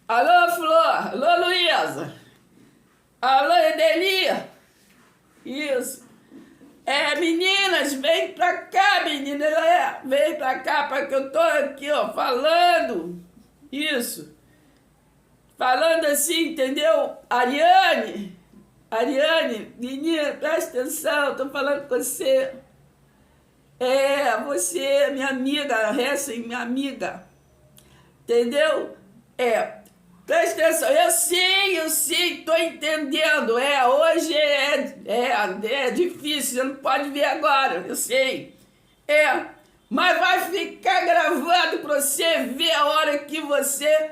Alô, Flor. Alô, Luísa. Alô, Edeli. Isso. Meninas, vem pra cá, meninas. Vem pra cá, porque eu tô aqui, ó, falando. Isso. Falando assim, entendeu? Ariane, menina, presta atenção, tô falando com você. Você, minha amiga, minha amiga. Entendeu? Presta atenção, eu sei, tô entendendo. Hoje é difícil, você não pode ver agora, eu sei. Mas vai ficar gravado pra você ver a hora que você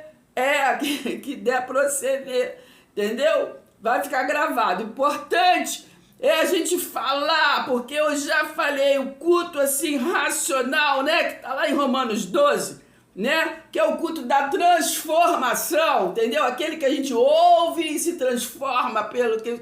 que der pra você ver, entendeu? Vai ficar gravado. Importante é a gente falar, porque eu já falei, o culto assim racional, né, que tá lá em Romanos 12, né? Que é o culto da transformação, entendeu? Aquele que a gente ouve e se transforma pelo que...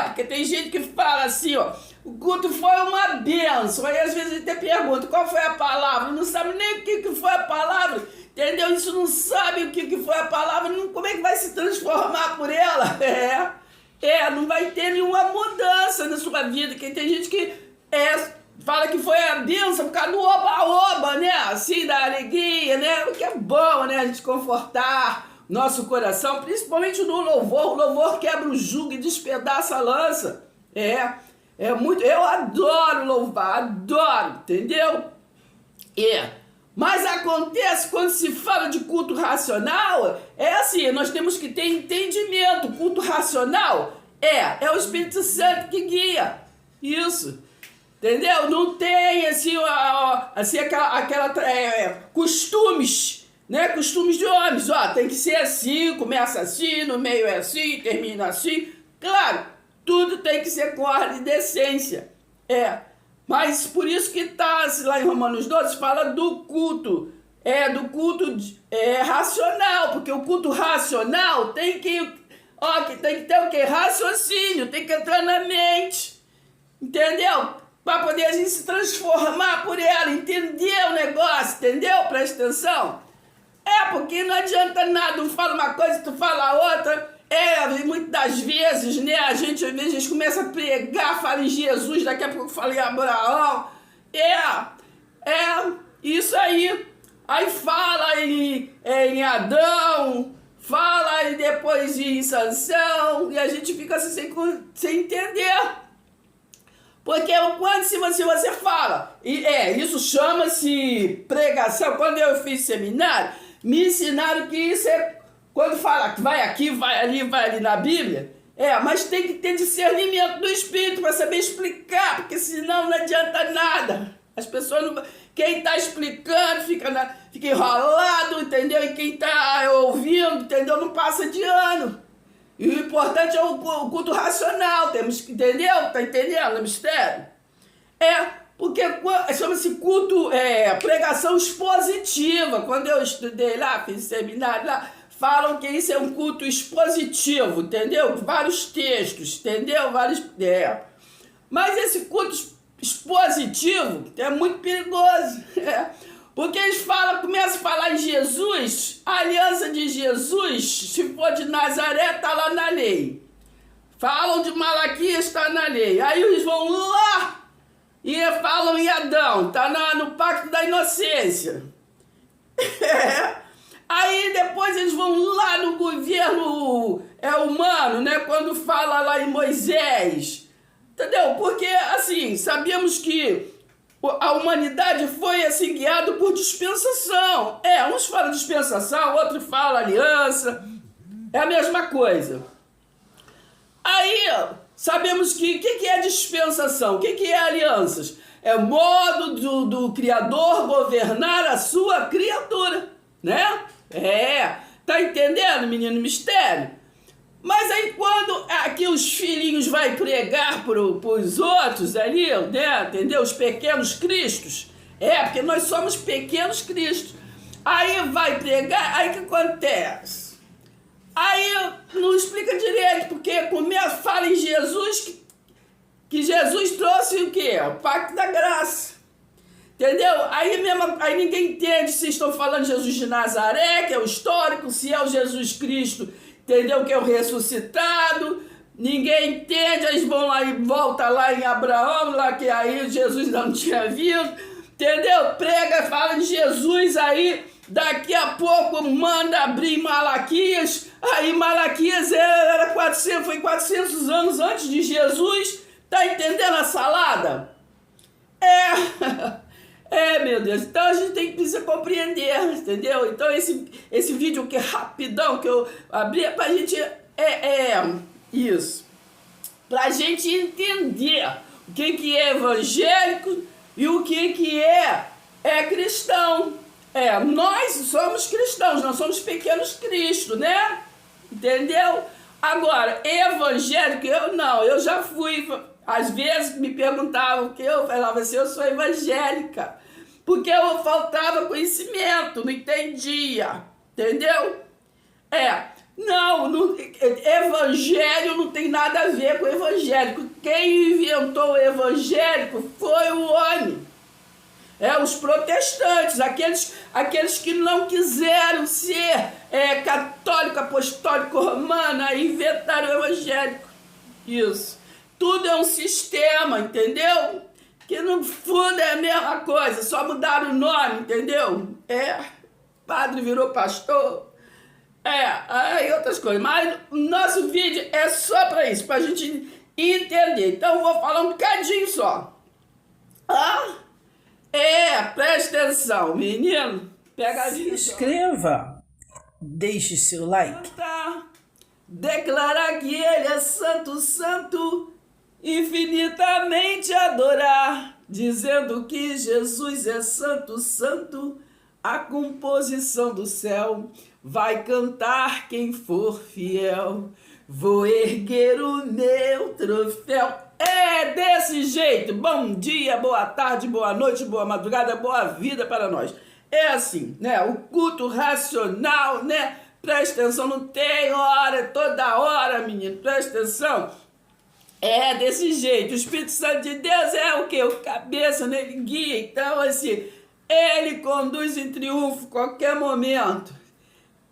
porque tem gente que fala assim, ó, o culto foi uma bênção. Aí às vezes a gente até pergunta, qual foi a palavra? Não sabe nem o que foi a palavra, entendeu? Isso não sabe o que foi a palavra, como é que vai se transformar por ela? Não vai ter nenhuma mudança na sua vida, que tem gente que fala que foi a bênção por causa do oba-oba, né? Assim, da alegria, né? O que é bom, né? A gente confortar nosso coração, principalmente no louvor. O louvor quebra o jugo e despedaça a lança. Muito... Eu adoro louvar, adoro, entendeu? Mas acontece quando se fala de culto racional, assim, nós temos que ter entendimento. Culto racional é o Espírito Santo que guia. Isso. Entendeu? Não tem assim, costumes, né? Costumes de homens, tem que ser assim, começa assim, no meio é assim, termina assim. Claro, tudo tem que ser com ordem e decência. Mas por isso que tá lá em Romanos 12, fala do culto, racional, porque o culto racional tem que ter o quê? Raciocínio, tem que entrar na mente, entendeu? Para poder a gente se transformar por ela, entender o negócio, entendeu? Presta atenção. Porque não adianta nada, um fala uma coisa, tu fala outra. Muitas das vezes, né, a gente começa a pregar, fala em Jesus, daqui a pouco fala em Abraão. Isso aí. Aí fala em Adão, fala e depois em Sansão, e a gente fica assim sem entender. Porque se você fala, isso chama-se pregação. Quando eu fiz seminário, me ensinaram que isso quando fala que vai aqui, vai ali na Bíblia, mas tem que ter discernimento do Espírito para saber explicar, porque senão não adianta nada. As pessoas não... Quem está explicando fica enrolado, entendeu? E quem está ouvindo, entendeu? Não passa de ano. E o importante é o culto racional, temos que, entendeu? Tá entendendo o mistério? Porque chama-se culto, pregação expositiva. Quando eu estudei lá, fiz seminário lá, falam que isso é um culto expositivo, entendeu? Vários textos, entendeu? Mas esse culto expositivo é muito perigoso, porque eles começam a falar em Jesus, a aliança de Jesus, se for de Nazaré, está lá na lei. Falam de Malaquias, está na lei. Aí eles vão lá e falam em Adão, está no pacto da inocência. Aí depois eles vão lá no governo humano, né? Quando fala lá em Moisés. Entendeu? Porque, assim, sabemos que a humanidade foi, assim, guiada por dispensação. Uns falam dispensação, outros falam aliança. É a mesma coisa. Aí, sabemos que o que é dispensação? O que é alianças? É o modo do Criador governar a sua criatura, né? Tá entendendo, menino mistério? Mas aí quando aqui os filhinhos vai pregar pros outros ali, né, entendeu? Os pequenos cristos. Porque nós somos pequenos cristos. Aí vai pregar, aí o que acontece? Aí não explica direito, porque fala em Jesus, que Jesus trouxe o quê? O pacto da graça. Entendeu? Aí ninguém entende se estão falando de Jesus de Nazaré, que é o histórico, se é o Jesus Cristo, entendeu? Que é o ressuscitado. Ninguém entende, eles vão lá e volta lá em Abraão, lá que aí Jesus não tinha vindo, entendeu? Prega, fala de Jesus aí, daqui a pouco manda abrir Malaquias, aí Malaquias foi 400 anos antes de Jesus, tá entendendo a salada? Meu Deus, então a gente precisa compreender, entendeu? Então esse vídeo que é rapidão, que eu abri, é pra gente, isso, pra gente entender o que é evangélico e o que é cristão. Nós somos cristãos, nós somos pequenos Cristo, né? Entendeu? Agora, evangélico, eu já fui, às vezes me perguntavam o que eu falava assim, eu sou evangélica, porque eu faltava conhecimento, não entendia, entendeu? Evangelho não tem nada a ver com evangélico. Quem inventou o evangélico foi o homem. Os protestantes, aqueles que não quiseram ser católico, apostólico, romano, aí inventaram o evangélico. Isso. Tudo é um sistema, entendeu? Que no fundo é a mesma coisa, só mudaram o nome, entendeu? Padre virou pastor. Aí outras coisas. Mas o nosso vídeo é só para isso, para a gente entender. Então eu vou falar um bocadinho só. Presta atenção, menino. Pega a Se inscreva, deixe seu like. Declarar que ele é santo, santo, infinitamente adorar, dizendo que Jesus é santo, santo, a composição do céu vai cantar quem for fiel. Vou erguer o meu troféu. Desse jeito. Bom dia, boa tarde, boa noite, boa madrugada, boa vida para nós. É assim, né? O culto racional, né? Presta atenção, não tem hora, toda hora, menino. Presta atenção. Desse jeito. O Espírito Santo de Deus é o quê? O cabeça, né? Ele guia. Então, assim, ele conduz em triunfo qualquer momento.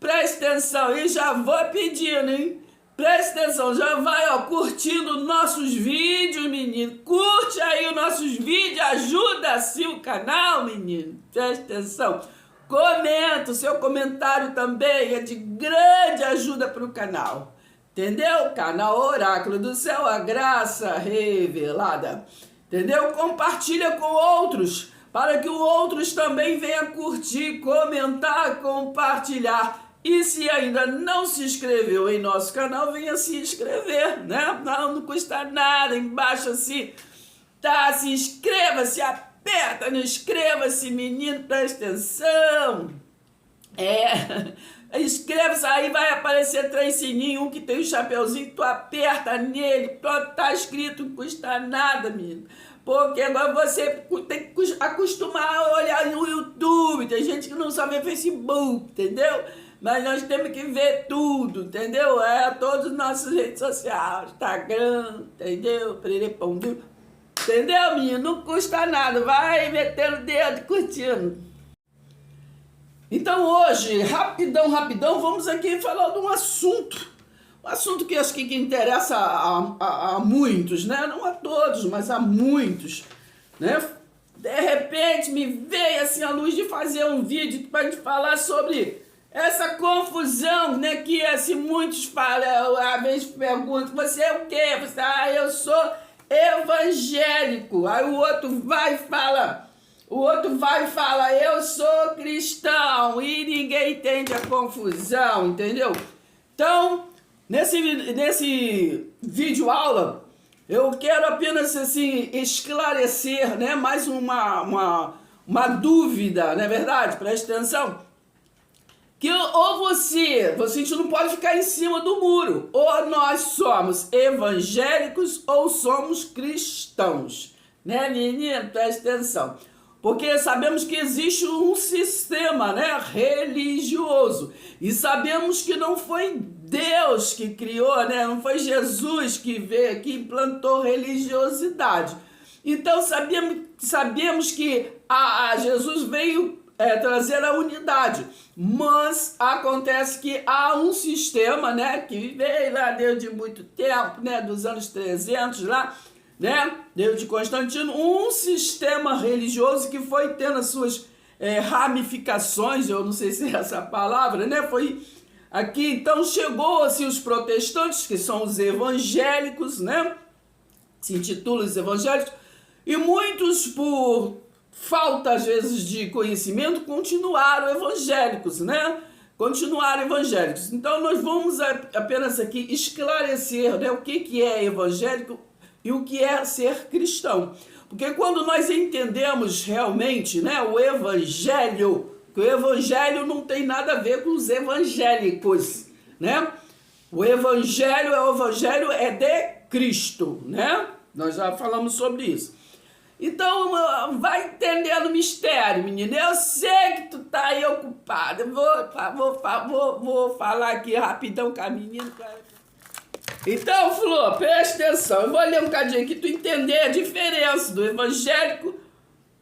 Presta atenção. E já vou pedindo, hein? Presta atenção, já vai curtindo nossos vídeos, menino. Curte aí os nossos vídeos, ajuda assim o canal, menino. Presta atenção. Comenta, o seu comentário também é de grande ajuda para o canal. Entendeu? Canal Oráculo do Céu, a graça revelada. Entendeu? Compartilha com outros, para que os outros também venham curtir, comentar, compartilhar. E se ainda não se inscreveu em nosso canal, venha se inscrever, né? Não custa nada, embaixo assim, se inscreva-se, aperta no inscreva-se, menino, presta atenção. Inscreva-se, aí vai aparecer 3 sininhos, um que tem um chapeuzinho, tu aperta nele, pronto, tá escrito, não custa nada, menino. Porque agora você tem que acostumar a olhar no YouTube, tem gente que não sabe ver Facebook, entendeu? Mas nós temos que ver tudo, entendeu? Todas as nossas redes sociais, Instagram, entendeu? Entendeu, menino? Não custa nada, vai metendo o dedo e curtindo. Então hoje, rapidão, vamos aqui falar de um assunto. Um assunto que acho que interessa a muitos, né? Não a todos, mas a muitos, né? De repente me veio assim a luz de fazer um vídeo para a gente falar sobre essa confusão, né, que assim, muitos falam, às vezes perguntam, você é o quê? Você, eu sou evangélico. Aí o outro vai e fala, eu sou cristão, e ninguém entende a confusão, entendeu? Então, nesse vídeo aula, eu quero apenas assim, esclarecer, né, mais uma dúvida, não é verdade? Preste atenção. Que ou você não pode ficar em cima do muro, ou nós somos evangélicos ou somos cristãos, né, menino? Presta atenção, porque sabemos que existe um sistema, né, religioso, e sabemos que não foi Deus que criou, né, não foi Jesus que veio aqui e implantou religiosidade. Então sabemos sabemos que Jesus veio trazer a unidade, mas acontece que há um sistema, né, que veio lá desde muito tempo, né, dos anos 300 lá, né, desde Constantino, um sistema religioso que foi tendo as suas ramificações, eu não sei se é essa palavra, né, foi aqui, então chegou assim os protestantes, que são os evangélicos, né, se intitulam os evangélicos, e muitos por falta, às vezes, de conhecimento, continuaram evangélicos, né? Continuaram evangélicos. Então, nós vamos apenas aqui esclarecer, né, o que é evangélico e o que é ser cristão. Porque quando nós entendemos realmente, né, o evangelho, que o evangelho não tem nada a ver com os evangélicos, né? O evangelho é de Cristo, né? Nós já falamos sobre isso. Então, vai entendendo o mistério, menino. Eu sei que tu tá aí ocupado. Eu vou falar aqui rapidão com a menina. Então, Flor, presta atenção. Eu vou ler um bocadinho aqui, tu entender a diferença do evangélico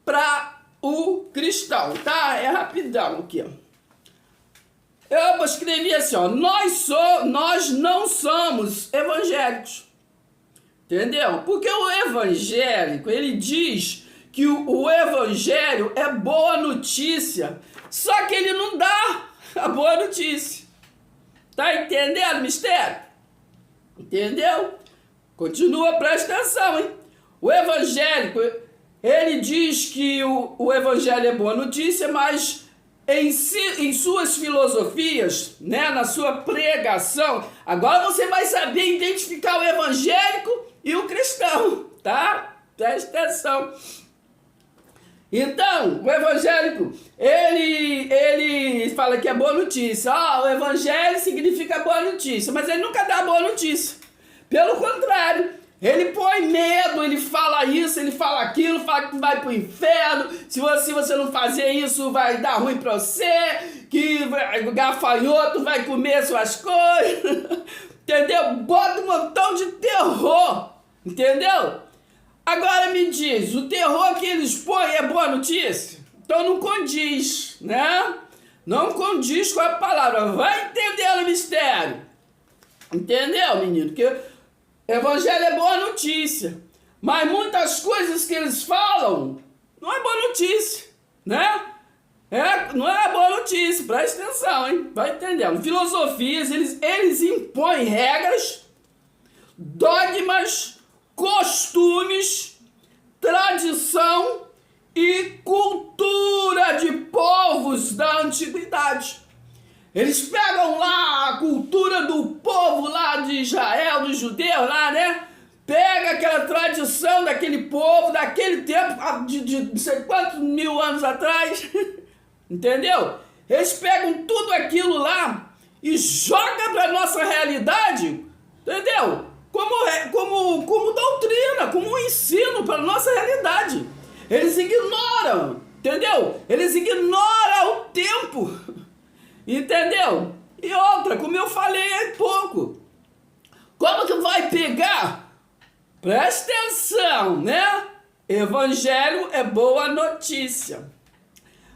para o cristão, tá? É rapidão aqui, ó. Eu escrevi assim, ó. Nós não somos evangélicos. Entendeu? Porque o evangélico, ele diz que o evangelho é boa notícia, só que ele não dá a boa notícia. Tá entendendo o mistério? Entendeu? Continua, presta atenção, hein? O evangélico, ele diz que o evangelho é boa notícia, mas em suas filosofias, né, na sua pregação, agora você vai saber identificar o evangélico e o cristão, tá? Presta atenção. Então, o evangélico, ele fala que é boa notícia. O evangelho significa boa notícia, mas ele nunca dá boa notícia. Pelo contrário, ele põe medo, ele fala isso, ele fala aquilo, fala que vai pro inferno, se você não fazer isso vai dar ruim pra você, que gafanhoto vai comer suas coisas, entendeu? Bota um montão de terror, entendeu? Agora me diz, o terror que eles põem é boa notícia? Então não condiz, né? Não condiz com a palavra, vai entender o mistério, entendeu, menino? Porque evangelho é boa notícia, mas muitas coisas que eles falam não é boa notícia, né? Não é boa notícia, presta atenção, hein? Vai entendendo. Filosofias, eles impõem regras, dogmas, costumes, tradição e cultura de povos da antiguidade. Eles pegam lá a cultura do povo lá de Israel, dos judeus lá, né? Pega aquela tradição daquele povo, daquele tempo, de não sei quantos mil anos atrás, entendeu? Eles pegam tudo aquilo lá e jogam para nossa realidade, entendeu? Como doutrina, como um ensino para nossa realidade. Eles ignoram, entendeu? Eles ignoram o tempo. Entendeu? E outra, como eu falei há pouco, como que vai pegar? Presta atenção, né? Evangelho é boa notícia.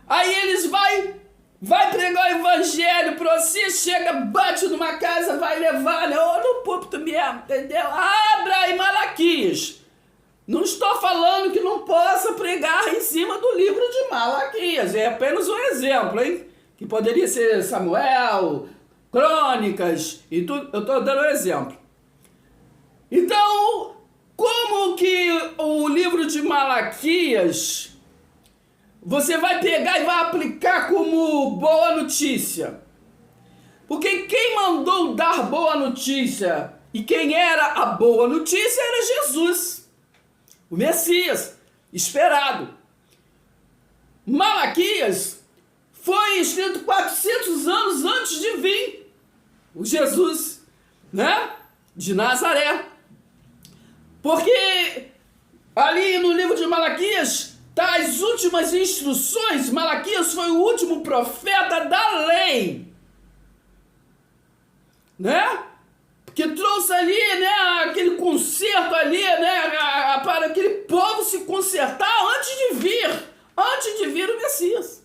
Aí eles vai pregar o evangelho pra você, chega, bate numa casa, vai levar, né? Ou no púlpito mesmo, entendeu? Abra aí Malaquias. Não estou falando que não possa pregar em cima do livro de Malaquias, é apenas um exemplo, hein? Que poderia ser Samuel, Crônicas e tudo. Eu estou dando um exemplo. Então, como que o livro de Malaquias você vai pegar e vai aplicar como boa notícia? Porque quem mandou dar boa notícia e quem era a boa notícia era Jesus, o Messias esperado. Malaquias foi escrito 400 anos antes de vir o Jesus, né, de Nazaré. Porque ali no livro de Malaquias tá as últimas instruções. Malaquias foi o último profeta da lei, né? Que trouxe ali, né, aquele conserto ali, né, para aquele povo se consertar antes antes de vir o Messias.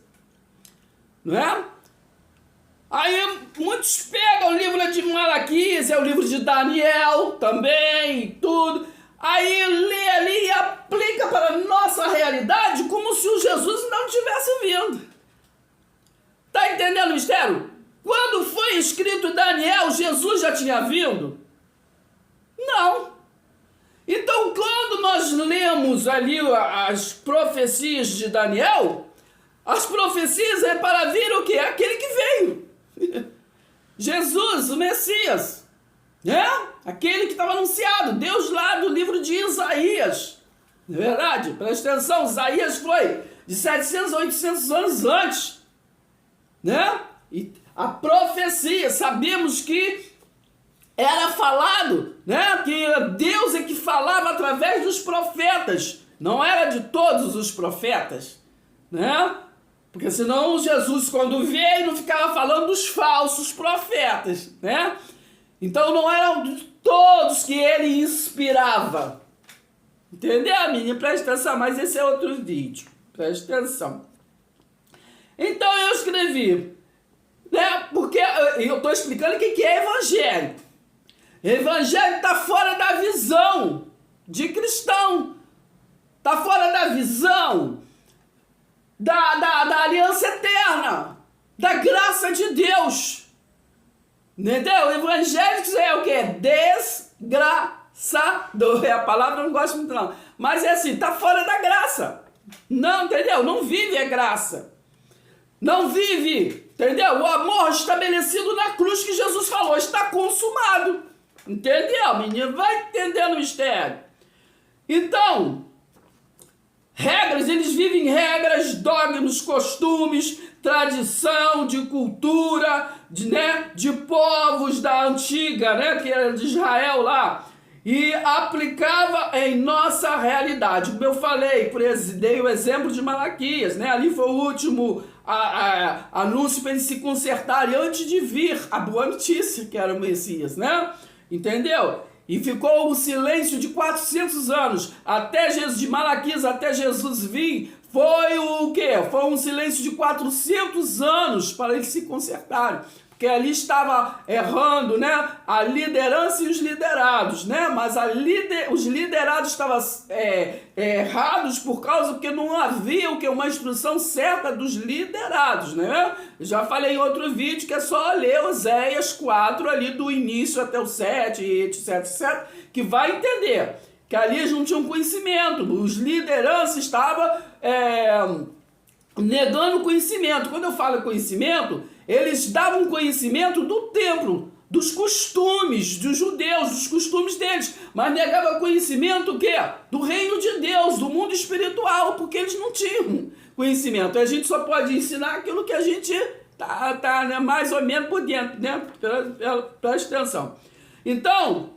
Não é? Aí muitos pegam o livro de Malaquias, o livro de Daniel também, tudo. Aí lê ali e aplica para a nossa realidade como se o Jesus não tivesse vindo. Tá entendendo o mistério? Quando foi escrito Daniel, Jesus já tinha vindo? Não. Então, quando nós lemos ali as profecias de Daniel, as profecias é para vir o quê? Aquele que veio. Jesus, o Messias. Né? Aquele que estava anunciado. Deus lá do livro de Isaías. Não é verdade? Presta atenção, Isaías foi de 700 a 800 anos antes. Né? E a profecia, sabemos que era falado, né? Que Deus é que falava através dos profetas, não era de todos os profetas, né? Porque senão Jesus, quando veio, não ficava falando dos falsos profetas, né? Então não eram de todos que ele inspirava. Entendeu, menina? Presta atenção, mas esse é outro vídeo. Presta atenção. Então eu escrevi, né? Porque eu estou explicando o que é evangelho. Evangelho está fora da visão de cristão. Está fora da visão da aliança eterna, da graça de Deus. Entendeu? O evangélico é o quê? Desgraçado. É a palavra, eu não gosto muito não. Mas é assim, está fora da graça. Não, entendeu? Não vive a graça. Não vive, entendeu? O amor estabelecido na cruz que Jesus falou, está consumado. Entendeu, menino? Vai entendendo o mistério. Então, regras, eles vivem regras, dogmas, costumes, tradição, de cultura, de povos da antiga, né, que era de Israel lá, e aplicava em nossa realidade. Como eu falei, dei o exemplo de Malaquias, né, ali foi o último anúncio para eles se consertarem antes de vir a boa notícia, que era o Messias, né? Entendeu? E ficou um silêncio de 400 anos, de Malaquias até Jesus vir, foi o quê? Foi um silêncio de 400 anos para eles se consertarem. Porque ali estava errando, né? A liderança e os liderados, né? Mas os liderados estavam errados por causa que não havia uma instrução certa dos liderados, né? Eu já falei em outro vídeo que é só ler Oséias 4 ali do início até o 7, etc, etc, que vai entender que ali eles não tinham conhecimento, os lideranças estavam negando conhecimento. Quando eu falo conhecimento, eles davam conhecimento do templo, dos costumes dos judeus, dos costumes deles, mas negavam conhecimento o quê? Do reino de Deus, do mundo espiritual, porque eles não tinham conhecimento. A gente só pode ensinar aquilo que a gente tá né, mais ou menos por dentro, né? Presta atenção. Então,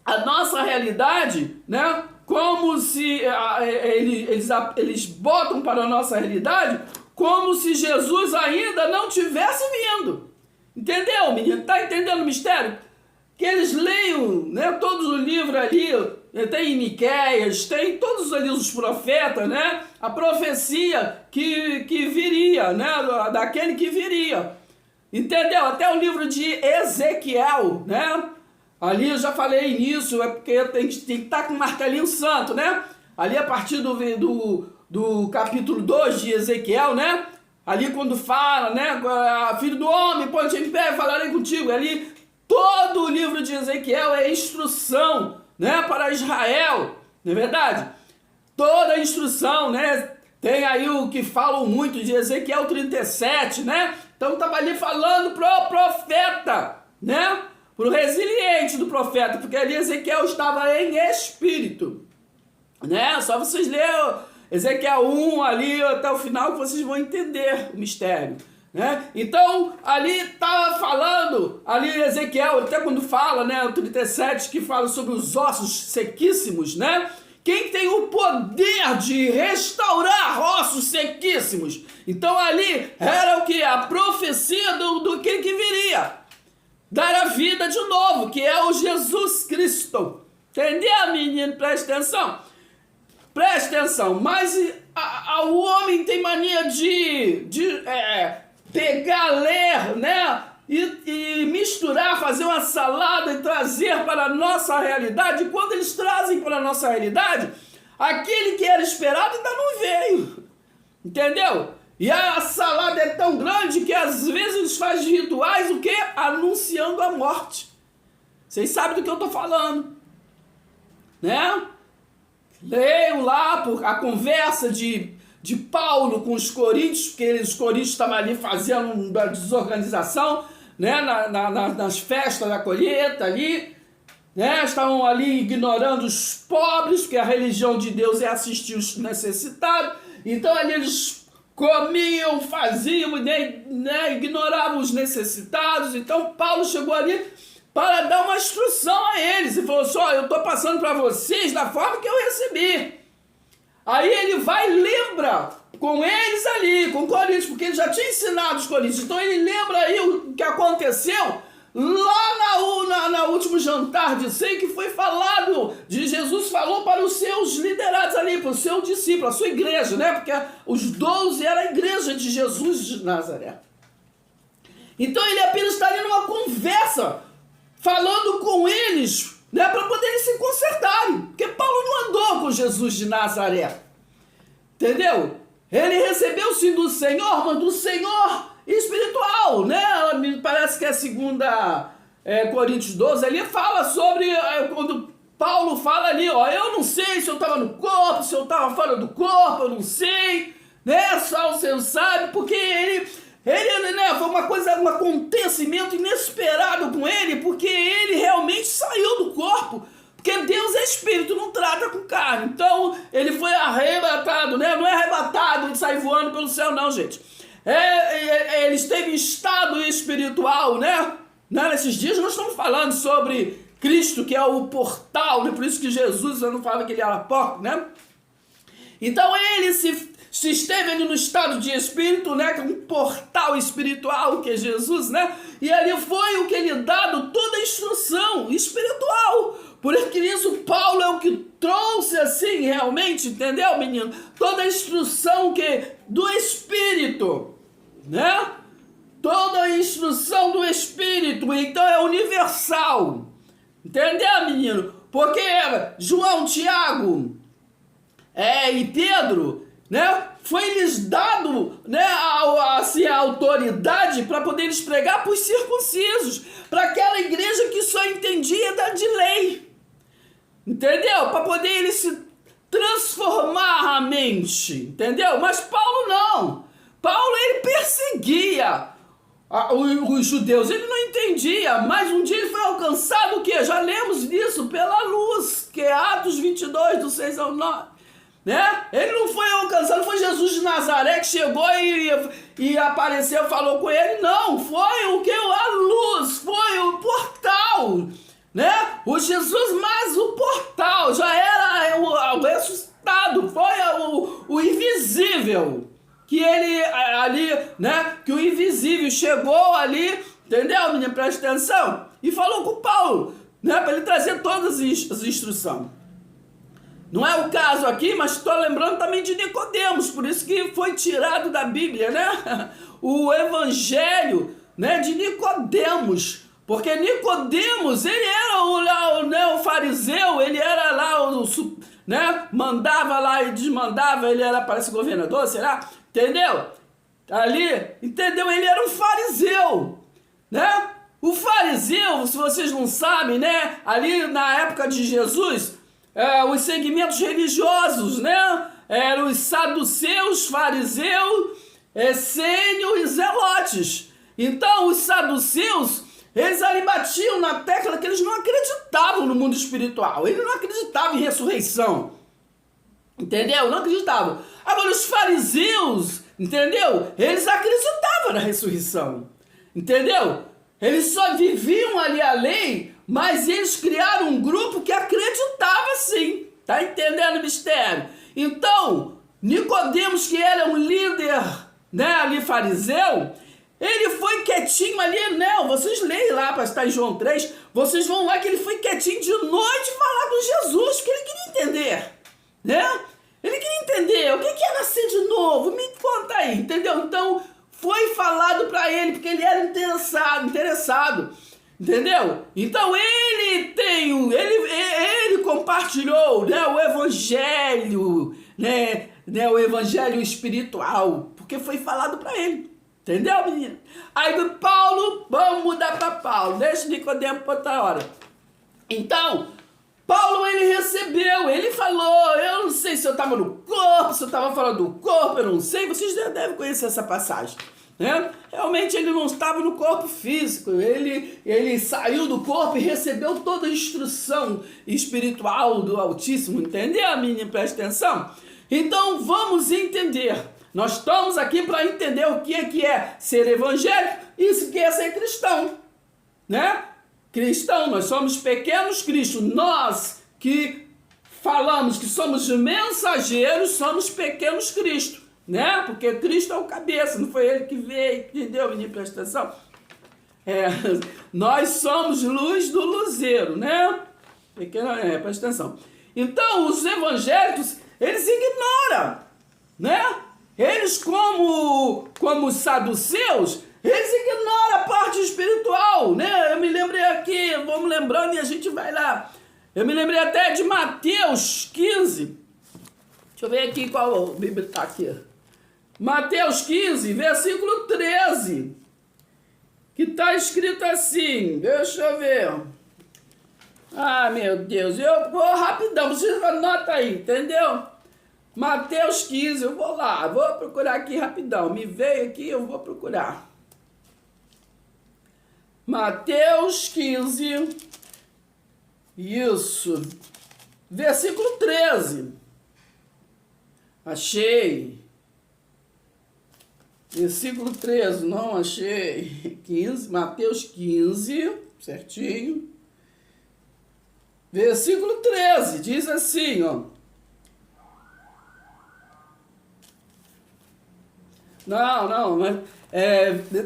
a nossa realidade, né? Como se eles botam para a nossa realidade como se Jesus ainda não tivesse vindo. Entendeu, menino? Tá entendendo o mistério? Que eles leiam, né, todos os livros ali, tem em Miqueias, tem todos ali os profetas, né? A profecia que viria, né? Daquele que viria. Entendeu? Até o livro de Ezequiel, né? Ali eu já falei nisso, é porque tem que estar com o martelinho santo, né? Ali a partir do capítulo 2 de Ezequiel, né? Ali quando fala, né? Filho do homem, põe-te em pé, falarei contigo. Ali todo o livro de Ezequiel é instrução, né? Para Israel, não é verdade? Toda a instrução, né? Tem aí o que falam muito de Ezequiel 37, né? Então estava ali falando pro profeta, né? Pro resiliente do profeta, porque ali Ezequiel estava em espírito, né? Só vocês lerem Ezequiel 1 ali até o final que vocês vão entender o mistério, né? Então, ali estava falando, ali Ezequiel, até quando fala, né, o 37, que fala sobre os ossos sequíssimos, né? Quem tem o poder de restaurar ossos sequíssimos? Então, ali era o que? A profecia do que viria. Dar a vida de novo, que é o Jesus Cristo. Entendeu, menino? Presta atenção. Presta atenção. Mas o homem tem mania de pegar, ler, né? E misturar, fazer uma salada e trazer para a nossa realidade. E quando eles trazem para a nossa realidade, aquele que era esperado ainda não veio. Entendeu? E a salada é tão grande que às vezes eles fazem rituais, o quê? Anunciando a morte. Vocês sabem do que eu estou falando, né? Leiam lá a conversa de Paulo com os coríntios, porque os coríntios estavam ali fazendo uma desorganização, né? Nas festas da colheita ali, né? Estavam ali ignorando os pobres, porque a religião de Deus é assistir os necessitados. Então ali eles comiam, faziam, né? Ignoravam os necessitados. Então Paulo chegou ali para dar uma instrução a eles e falou assim: ó, eu estou passando para vocês da forma que eu recebi. Aí ele vai e lembra com eles ali, com Coríntios, porque ele já tinha ensinado os Coríntios. Então ele lembra aí o que aconteceu lá na último jantar de ceia, que foi falado, Jesus falou para os seus liderados ali, para o seu discípulo, a sua igreja, né? Porque os 12 era a igreja de Jesus de Nazaré. Então ele apenas está ali numa conversa, falando com eles, né, para poderem se consertarem. Porque Paulo não andou com Jesus de Nazaré. Entendeu? Ele recebeu sim do Senhor, mas do Senhor espiritual, né? Me parece que é 2 Coríntios 12, ali fala sobre, quando Paulo fala ali, ó, eu não sei se eu estava no corpo, se eu estava fora do corpo, eu não sei, né? Só o Senhor sabe, porque ele, né, foi um acontecimento inesperado com ele, porque ele realmente saiu do corpo, porque Deus é espírito, não trata com carne. Então ele foi arrebatado, né? Não é arrebatado e sai voando pelo céu, não, gente. Ele esteve em estado espiritual, né? Nesses dias nós estamos falando sobre Cristo, que é o portal, né? Por isso que Jesus, eu não falava que ele era porco, né? Então ele se esteve ali no estado de espírito, né, que é um portal espiritual, que é Jesus, né, e ali foi o que lhe dado toda a instrução espiritual. Por isso Paulo é o que trouxe assim realmente, entendeu, menino? Toda a instrução do Espírito, né? Toda a instrução do Espírito, então é universal, entendeu, menino? Porque João, Tiago e Pedro, né, foi-lhes dado, né, assim, a autoridade para poder eles pregar para os circuncisos, para aquela igreja que só entendia de lei, entendeu? Para poder eles se transformar a mente, entendeu? Mas Paulo não. Paulo, ele perseguia os judeus, ele não entendia, mas um dia ele foi alcançado o quê? Já lemos disso, pela luz, que é Atos 22, do 6 ao 9. Né? Ele não foi alcançado, foi Jesus de Nazaré que chegou e apareceu, falou com ele. Não, foi o que? A luz, foi o portal, né? O Jesus, mas o portal já era o ressuscitado, foi o invisível, que ele ali, né? Que o invisível chegou ali, entendeu, menina? Presta atenção, e falou com Paulo, né? Para ele trazer todas as instruções. Não é o caso aqui, mas estou lembrando também de Nicodemos, por isso que foi tirado da Bíblia, né? O evangelho, né, de Nicodemos, porque Nicodemos, ele era o fariseu, ele era lá, né, mandava lá e desmandava, ele era, parece governador, será? Entendeu? Ali, entendeu? Ele era um fariseu, né? O fariseu, se vocês não sabem, né, ali na época de Jesus, os segmentos religiosos, né? Eram os saduceus, fariseus, essênios e zelotes. Então, os saduceus, eles ali batiam na tecla que eles não acreditavam no mundo espiritual. Eles não acreditavam em ressurreição. Entendeu? Não acreditavam. Agora, os fariseus, entendeu? Eles acreditavam na ressurreição. Entendeu? Eles só viviam ali a lei, mas eles criaram um grupo que acreditava sim. Tá entendendo o mistério? Então, Nicodemos, que era um líder, né, ali fariseu, ele foi quietinho ali, né? Vocês leem lá, para estar em João 3, vocês vão lá que ele foi quietinho de noite falar com Jesus, que ele queria entender, né? Ele queria entender o que é nascer de novo. Me conta aí, entendeu? Então, foi falado para ele, porque ele era interessado. Entendeu? Então ele compartilhou, né, o evangelho, né, o evangelho espiritual, porque foi falado para ele. Entendeu, menino? Aí do Paulo, vamos mudar para Paulo. Deixa Nicodemo para outra hora. Então, Paulo, ele recebeu, ele falou, eu não sei se eu estava no corpo, se eu estava falando do corpo, eu não sei, vocês já devem conhecer essa passagem. Né? Realmente ele não estava no corpo físico, ele saiu do corpo e recebeu toda a instrução espiritual do Altíssimo, entendeu, menina? Presta atenção. Então vamos entender, nós estamos aqui para entender o que é ser evangélico e isso que é ser cristão, né? Cristão, nós somos pequenos cristos, nós que falamos que somos mensageiros, somos pequenos cristos. Né? Porque Cristo é o cabeça, não foi ele que veio, entendeu, menino? Presta atenção. Nós somos luz do luzeiro, né? Presta atenção. Então, os evangélicos, eles ignoram, né? Eles, como saduceus, eles ignoram a parte espiritual, né? Eu me lembrei aqui, vamos lembrando e a gente vai lá. Eu me lembrei até de Mateus 15. Deixa eu ver aqui qual a Bíblia está aqui. Mateus 15, versículo 13, que está escrito assim, deixa eu ver. Ah, meu Deus, eu vou rapidão, vocês anotam aí, entendeu? Mateus 15, eu vou lá, vou procurar aqui rapidão, me veio aqui, eu vou procurar. Mateus 15, isso, versículo 13, achei. Versículo 13, não achei. 15, Mateus 15, certinho. Versículo 13, diz assim, ó. Não,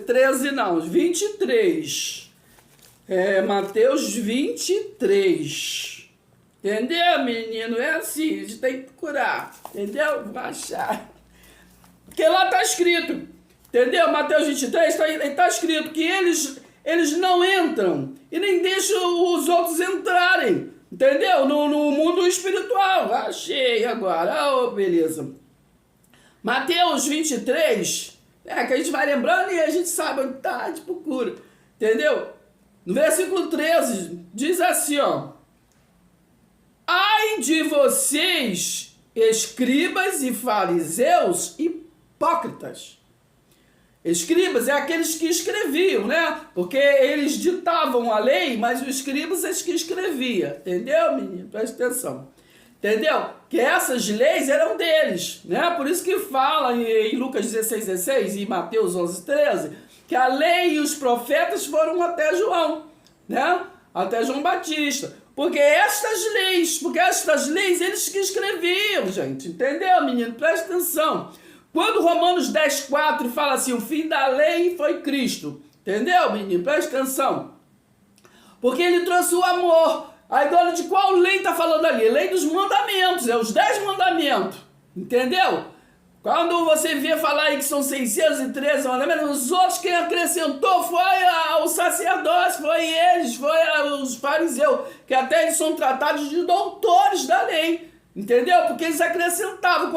13 não, 23. Mateus 23. Entendeu, menino? É assim, a gente tem que procurar. Entendeu? Vou achar. Porque lá está escrito, entendeu? Mateus 23 está escrito que eles não entram e nem deixam os outros entrarem, entendeu? No mundo espiritual. Achei agora, oh, beleza. Mateus 23, que a gente vai lembrando e a gente sabe onde está, a gente procura, entendeu? No versículo 13, diz assim, ó. Ai de vocês, escribas e fariseus, hipócritas. Escribas é aqueles que escreviam, né? Porque eles ditavam a lei, mas os escribas é que escreviam. Entendeu, menino? Presta atenção. Entendeu? Que essas leis eram deles, né? Por isso que fala em Lucas 16:16 e Mateus 11:13 que a lei e os profetas foram até João, né? Até João Batista. Porque estas leis eles que escreviam, gente. Entendeu, menino? Presta atenção. Quando Romanos 10:4 fala assim, o fim da lei foi Cristo. Entendeu, menino? Presta atenção. Porque ele trouxe o amor. Aí, agora, de qual lei está falando ali? Lei dos mandamentos, os 10 mandamentos. Entendeu? Quando você vê falar aí que são 613 mandamentos, os outros quem acrescentou foi o sacerdócio, foi eles, foi os fariseus, que até eles são tratados de doutores da lei. Entendeu? Porque eles acrescentaram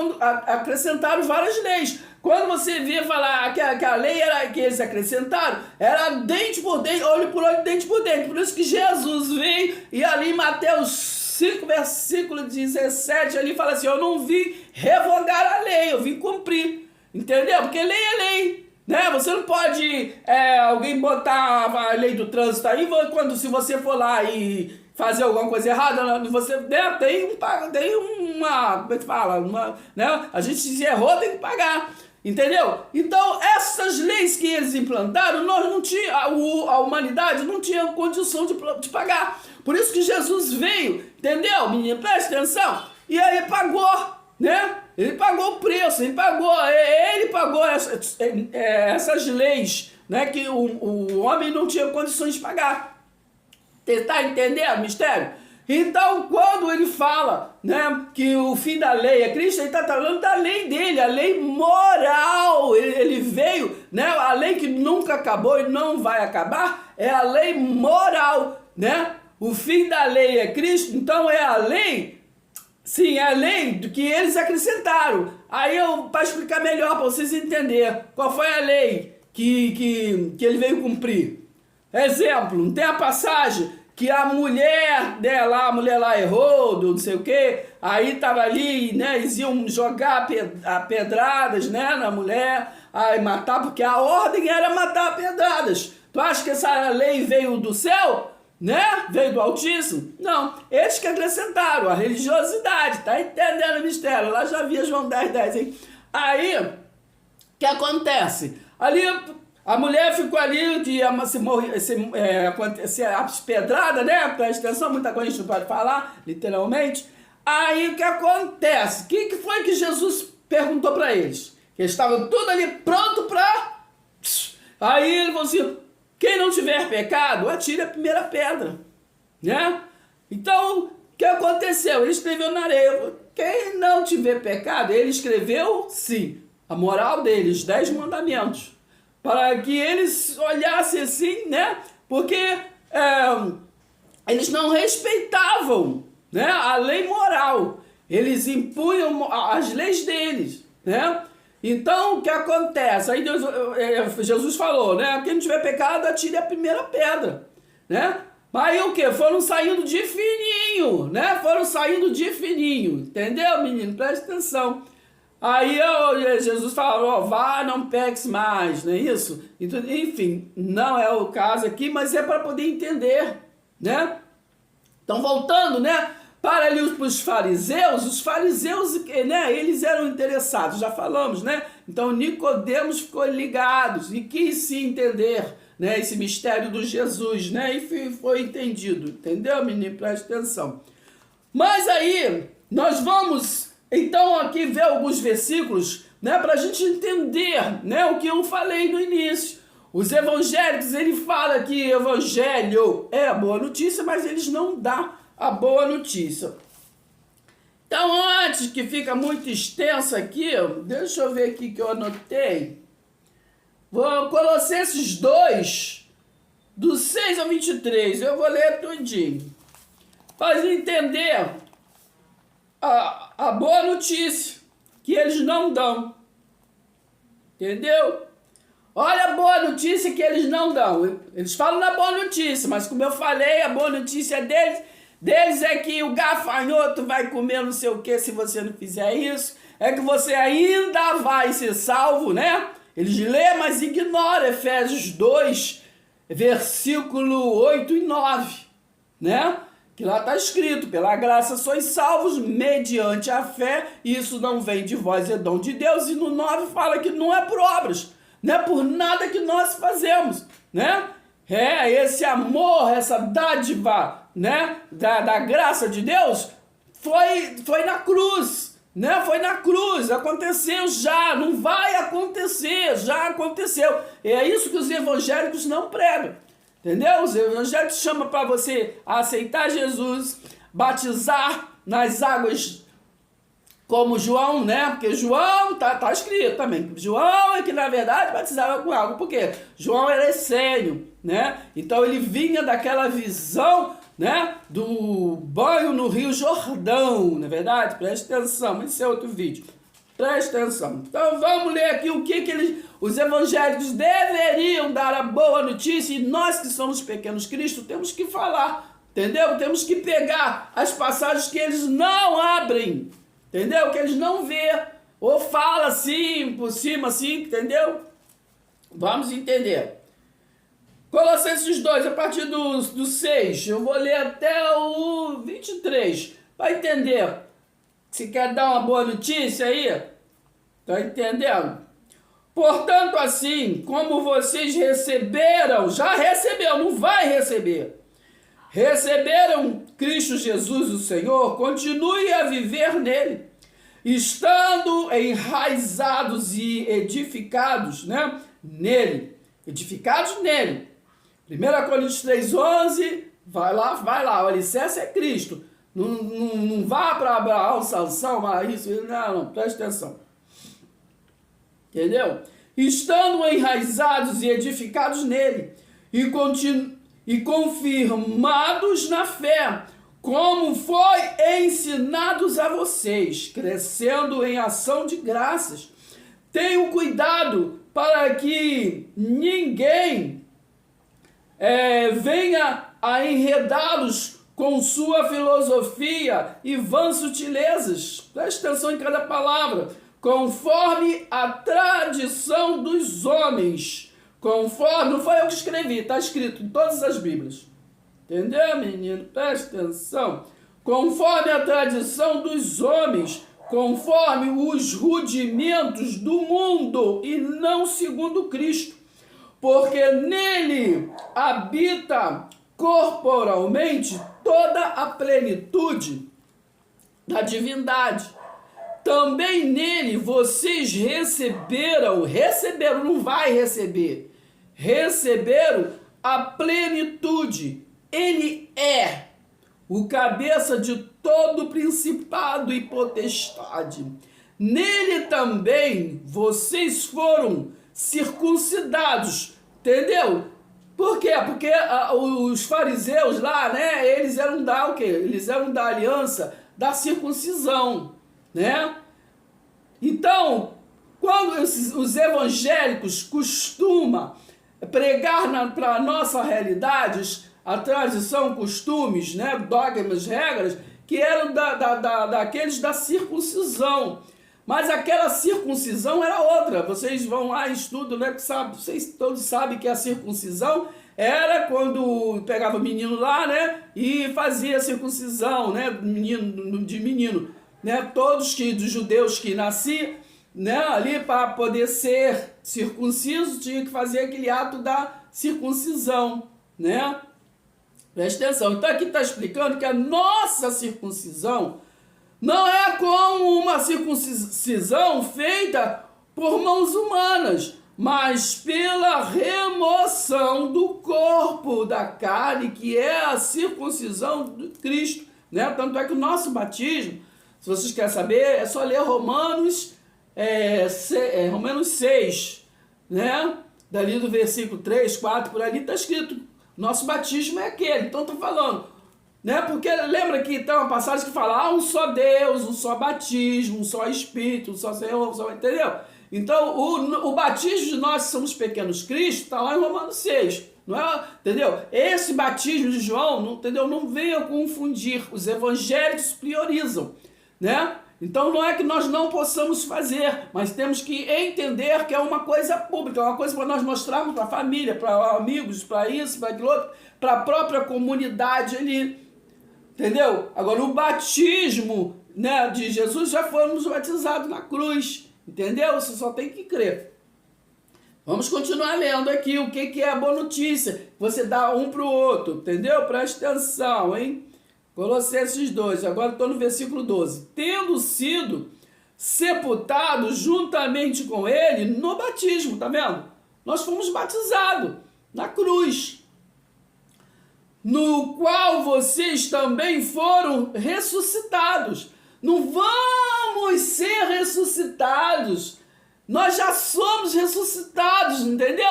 várias leis. Quando você vê falar que a lei era que eles acrescentaram, era dente por dente, olho por olho, dente por dente. Por isso que Jesus veio e ali em Mateus 5, versículo 17, ali fala assim, eu não vim revogar a lei, eu vim cumprir. Entendeu? Porque lei é lei. Né? Você não pode alguém botar a lei do trânsito aí, se você for lá e fazer alguma coisa errada, você tem uma, como é que fala? Né? A gente se errou, tem que pagar. Entendeu? Então, essas leis que eles implantaram, nós não tinha, a humanidade não tinha condição de pagar. Por isso que Jesus veio, entendeu, menino? Presta atenção. E aí pagou, né? Ele pagou o preço, ele pagou essas leis, né? Que o homem não tinha condições de pagar. Você está entendendo o mistério? Então, quando ele fala, né, que o fim da lei é Cristo, ele está falando da lei dele, a lei moral. Ele veio, né, a lei que nunca acabou e não vai acabar, é a lei moral, né? O fim da lei é Cristo, então é a lei, sim, é a lei do que eles acrescentaram. Aí para explicar melhor, para vocês entenderem, qual foi a lei que ele veio cumprir. Exemplo, não tem a passagem que a mulher dela, a mulher lá errou, não sei o quê, aí tava ali, né, eles iam jogar pedradas, né, na mulher, aí matar, porque a ordem era matar pedradas. Tu acha que essa lei veio do céu, né, veio do Altíssimo? Não, eles que acrescentaram a religiosidade, tá entendendo o mistério? Lá já via João 10:10, hein? Aí, o que acontece? Ali a mulher ficou ali, que ia ser pedrada, né? Presta atenção, muita coisa a gente não pode falar, literalmente. Aí o que acontece? O que foi que Jesus perguntou para eles? Que eles estavam tudo ali pronto para... Aí ele falou assim, quem não tiver pecado, atire a primeira pedra, né? Então, o que aconteceu? Ele escreveu na areia. Quem não tiver pecado, ele escreveu, sim, a moral deles, 10 mandamentos. Para que eles olhassem assim, né? Porque eles não respeitavam, né, a lei moral. Eles impunham as leis deles, né? Então, o que acontece? Aí Jesus falou, né? Quem não tiver pecado, atire a primeira pedra, né? Aí o que? Foram saindo de fininho, né? Foram saindo de fininho, entendeu, menino? Presta atenção. Aí Jesus falou, vá, não peques mais, não é isso? Então, enfim, não é o caso aqui, mas é para poder entender, né? Então, voltando, né, para ali os fariseus, né, eles eram interessados, já falamos, né? Então, Nicodemos ficou ligado e quis se entender, né, esse mistério do Jesus, né? E foi entendido, entendeu, menino? Presta atenção. Mas aí, nós vamos... Então, aqui ver alguns versículos, né, para a gente entender, né, o que eu falei no início. Os evangélicos, ele fala que evangelho é a boa notícia, mas eles não dão a boa notícia. Então, antes que fica muito extenso aqui, deixa eu ver aqui que eu anotei. Colossenses 2, do 6 ao 23, eu vou ler tudinho. Para entender a boa notícia que eles não dão, entendeu? Olha a boa notícia que eles não dão. Eles falam na boa notícia, mas como eu falei, a boa notícia deles é que o gafanhoto vai comer não sei o que se você não fizer isso, é que você ainda vai ser salvo, né? Eles lêem, mas ignoram Efésios 2, versículo 8 e 9, né? Que lá está escrito, pela graça sois salvos mediante a fé, e isso não vem de vós, é dom de Deus. E no 9 fala que não é por obras, não é por nada que nós fazemos, né? Esse amor, essa dádiva, né, da graça de Deus, foi na cruz, né? Foi na cruz, aconteceu já, não vai acontecer, já aconteceu. E é isso que os evangélicos não pregam. Entendeu? Os evangélicos chamam para você aceitar Jesus, batizar nas águas como João, né? Porque João, tá escrito também, João é que na verdade batizava com água. Por quê? João era essênio, né? Então ele vinha daquela visão, né, do banho no Rio Jordão, não é verdade? Presta atenção, esse é outro vídeo. Presta atenção. Então vamos ler aqui o que os evangélicos deveriam dar a boa notícia, e nós que somos pequenos Cristo temos que falar, entendeu? Temos que pegar as passagens que eles não abrem, entendeu? Que eles não vê, ou fala assim, por cima assim, entendeu? Vamos entender. Colossenses 2, a partir do 6, eu vou ler até o 23, para entender. Se quer dar uma boa notícia aí, tá entendendo? Portanto, assim, como vocês receberam, já recebeu, não vai receber. Receberam Cristo Jesus, o Senhor, continue a viver nele, estando enraizados e edificados, né, nele. Edificados nele. 1 Coríntios 3:11 Vai lá, o alicerce é Cristo. Não vá para Abraão, Sansão, mas isso, não, presta atenção. Entendeu? Estando enraizados e edificados nele, e confirmados na fé, como foi ensinados a vocês, crescendo em ação de graças. Tenham cuidado para que ninguém venha a enredá-los com sua filosofia e vãs sutilezas. Preste atenção em cada palavra. Conforme a tradição dos homens. Conforme, não foi eu que escrevi, está escrito em todas as Bíblias. Entendeu, menino? Preste atenção. Conforme a tradição dos homens, conforme os rudimentos do mundo e não segundo Cristo. Porque nele habita corporalmente toda a plenitude da divindade. Também nele vocês receberam, não vai receberam a plenitude. Ele é o cabeça de todo principado e potestade. Nele também vocês foram circuncidados, entendeu? Por quê? Porque os fariseus lá, né, eles eram da o quê? Eles eram da aliança da circuncisão, né? Então, quando os evangélicos costumam pregar para a nossa realidade a tradição, costumes, né, dogmas, regras, que eram daqueles da circuncisão. Mas aquela circuncisão era outra. Vocês vão lá e estudam, né? Vocês todos sabem que a circuncisão era quando pegava o menino lá, né? E fazia a circuncisão, né? De menino, né? Todos dos judeus que nasciam, né? Ali para poder ser circunciso, tinha que fazer aquele ato da circuncisão, né? Presta atenção. Então aqui está explicando que a nossa circuncisão não é como uma circuncisão feita por mãos humanas, mas pela remoção do corpo da carne, que é a circuncisão de Cristo, né? Tanto é que o nosso batismo, se vocês querem saber, é só ler Romanos 6, né? Dali do versículo 3, 4, por ali está escrito. Nosso batismo é aquele. Então estou falando, né? Porque lembra que tem uma passagem que fala um só Deus, um só batismo, um só Espírito, um só Senhor, entendeu? Então o batismo de nós que somos pequenos Cristo está lá em Romanos 6, não é? Entendeu? Esse batismo de João, não, entendeu? Não venha confundir, os evangélicos priorizam, né? Então não é que nós não possamos fazer, mas temos que entender que é uma coisa pública, é uma coisa para nós mostrarmos para a família, para amigos, para isso, para aquilo outro, para a própria comunidade ali, entendeu? Agora o batismo, né, de Jesus, já fomos batizados na cruz, entendeu? Você só tem que crer. Vamos continuar lendo aqui o que é a boa notícia, você dá um para o outro, entendeu? Presta atenção, hein? Colossenses 2, agora estou no versículo 12. Tendo sido sepultados juntamente com ele no batismo, tá vendo? Nós fomos batizados na cruz, no qual vocês também foram ressuscitados. Não vamos ser ressuscitados, nós já somos ressuscitados, entendeu?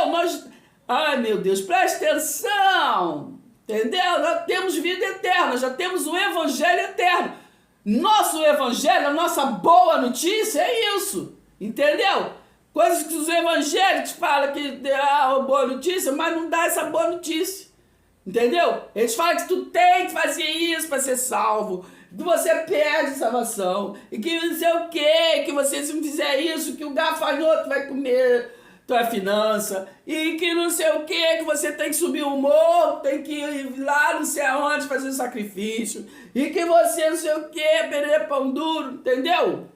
Ai meu Deus, presta atenção! Entendeu? Nós temos vida eterna, já temos o evangelho eterno. Nosso evangelho, a nossa boa notícia é isso. Entendeu? Coisas que os evangélicos falam que dá boa notícia, mas não dá essa boa notícia. Entendeu? Eles falam que tu tem que fazer isso para ser salvo, que você perde salvação, e que não sei o quê, que você se não fizer isso, que o gafanhoto vai comer tua finança, e que não sei o que você tem que subir o morro, tem que ir lá não sei aonde fazer sacrifício, e que você não sei o que, perder pão duro, entendeu?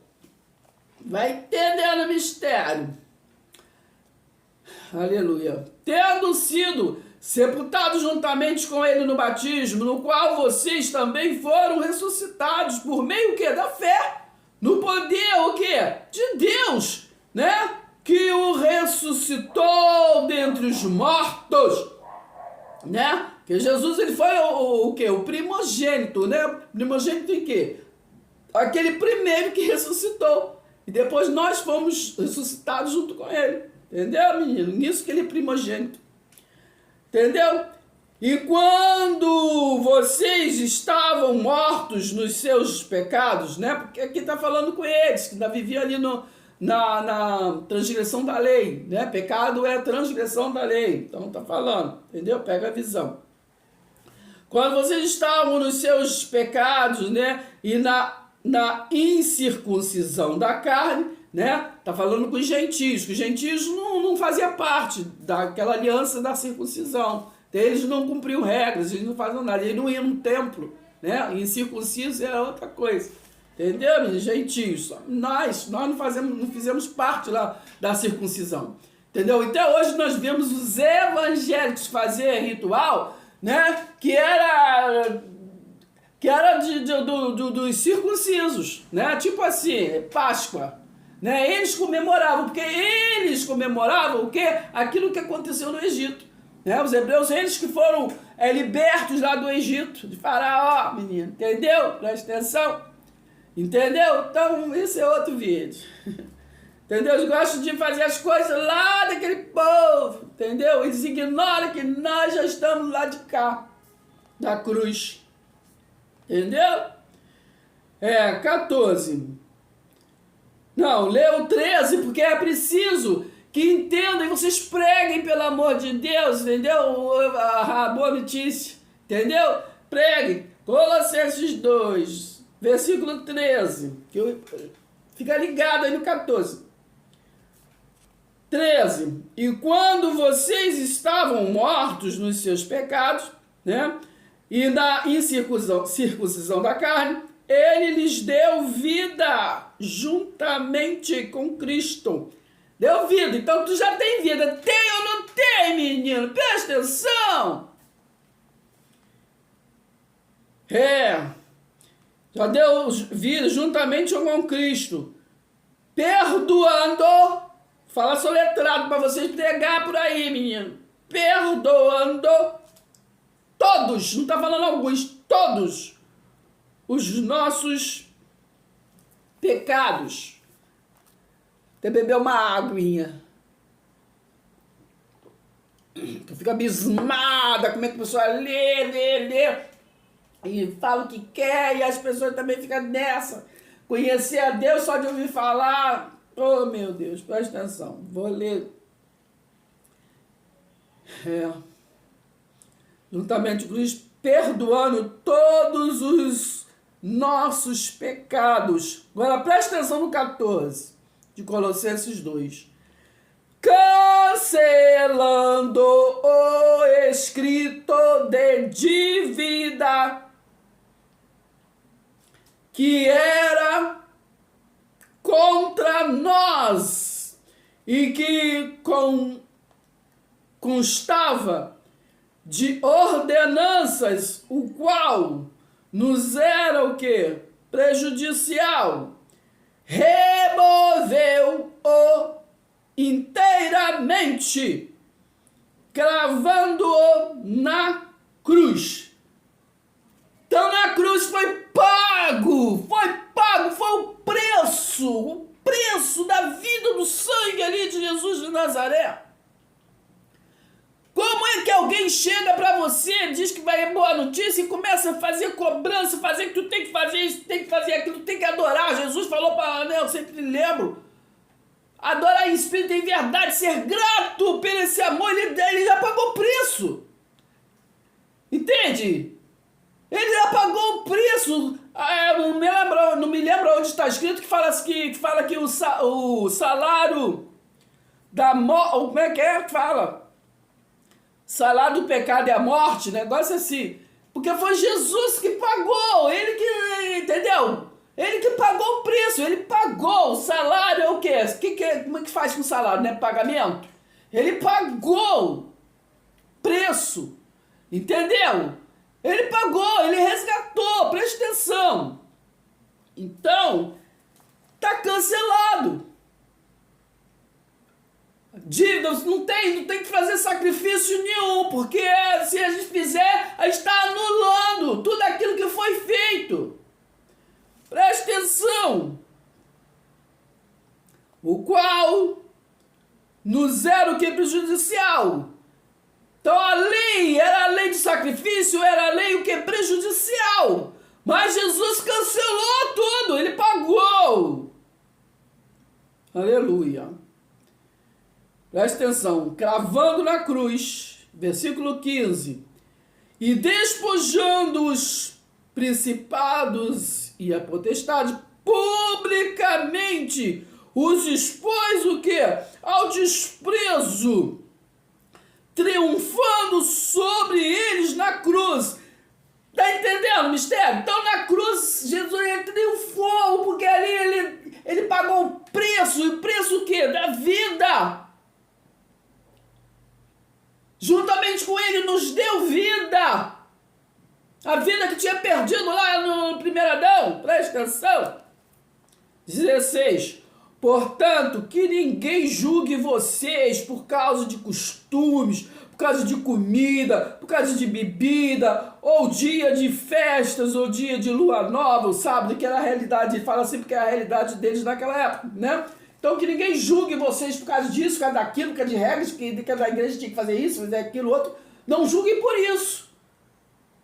Vai entendendo o mistério. Aleluia. Tendo sido sepultados juntamente com ele no batismo, no qual vocês também foram ressuscitados por meio que da fé, no poder o quê? De Deus, né? Que o ressuscitou dentre os mortos, né? Porque Jesus, ele foi o quê? O primogênito, né? Primogênito em quê? Aquele primeiro que ressuscitou. E depois nós fomos ressuscitados junto com ele. Entendeu, menino? Nisso que ele é primogênito. Entendeu? E quando vocês estavam mortos nos seus pecados, né? Porque aqui está falando com eles, que ainda viviam ali na transgressão da lei, né? Pecado é transgressão da lei. Então está falando, entendeu? Pega a visão. Quando vocês estavam nos seus pecados, né? E na incircuncisão da carne, né? Tá falando com os gentios, que os gentios não faziam parte daquela aliança da circuncisão. Eles não cumpriam regras, eles não faziam nada, eles não iam no templo, né? Incircunciso era outra coisa. Entendeu, meus gentios? Nós não fizemos parte lá da circuncisão. Entendeu? Então hoje nós vemos os evangélicos fazer ritual, né? Que era dos circuncisos, né? Tipo assim, Páscoa. Né? Eles comemoravam, porque eles comemoravam o quê? Aquilo que aconteceu no Egito. Né? Os hebreus, eles que foram libertos lá do Egito, de Faraó, menino. Entendeu? Presta atenção. Entendeu? Então, esse é outro vídeo. Entendeu? Eles gostam de fazer as coisas lá daquele povo. Entendeu? Eles ignoram que nós já estamos lá de cá, da cruz. Entendeu? 14. Não, lê o 13, porque é preciso que entendam e vocês preguem, pelo amor de Deus, entendeu? A boa notícia, entendeu? Preguem. Colossenses 2, versículo 13. Fica ligado aí no 14. 13. E quando vocês estavam mortos nos seus pecados, né? E na incircuncisão da carne, ele lhes deu vida juntamente com Cristo. Deu vida. Então tu já tem vida. Tem ou não tem, menino? Presta atenção. Já deu vida juntamente com Cristo. Perdoando. Fala soletrado para vocês pregar por aí, menino. Perdoando todos. Não está falando alguns. Todos os nossos pecados. Até beber uma aguinha. Tu fica abismada como é que a pessoa lê. E fala o que quer, e as pessoas também ficam nessa. Conhecer a Deus só de ouvir falar. Oh, meu Deus, presta atenção. Vou ler. Juntamente com Cristo, perdoando todos os nossos pecados. Agora presta atenção no 14 de Colossenses 2. Cancelando o escrito de dívida que era contra nós e que constava de ordenanças, o qual nos era o quê? Prejudicial. Removeu-o inteiramente, cravando-o na cruz. Então na cruz foi pago, foi o preço da vida, do sangue ali de Jesus de Nazaré. Como é que alguém chega para você, diz que vai é boa notícia e começa a fazer cobrança, fazer que tu tem que fazer isso, tem que fazer aquilo, tu tem que adorar. Jesus falou para, né, eu sempre lembro, adorar em espírito e em verdade, ser grato por esse amor, ele já pagou o preço. Entende? Ele já pagou o preço. Não me lembro onde está escrito que fala que o salário da morte, como é que fala? Salário do pecado é a morte, negócio assim. Porque foi Jesus que pagou, ele que, entendeu? Ele que pagou o preço, ele pagou. O salário é o quê? Como é que faz com o salário, né? Pagamento. Ele pagou preço, entendeu? Ele pagou, ele resgatou, preste atenção. Então, tá cancelado. dívida, não tem que fazer sacrifício nenhum, porque se a gente fizer, a gente está anulando tudo aquilo que foi feito. Preste atenção. O qual nos era o que prejudicial. Então a lei era a lei de sacrifício, era a lei o que prejudicial. Mas Jesus cancelou tudo, ele pagou. Aleluia. Presta atenção, cravando na cruz, versículo 15, e despojando os principados e a potestade, publicamente os expôs o quê? Ao desprezo, triunfando sobre eles na cruz. Tá entendendo o mistério? Então na cruz Jesus ele triunfou, porque ali ele pagou o preço. E o preço o quê? Da vida. Juntamente com ele nos deu vida. A vida que tinha perdido lá no primeiro Adão. Presta atenção. 16. Portanto, que ninguém julgue vocês por causa de costumes, por causa de comida, por causa de bebida, ou dia de festas, ou dia de lua nova, sabe? Que era a realidade, fala sempre que era a realidade deles naquela época, né? Então que ninguém julgue vocês por causa disso, por causa daquilo, por causa de regras, que a igreja tinha que fazer isso, fazer aquilo, outro. Não julguem por isso,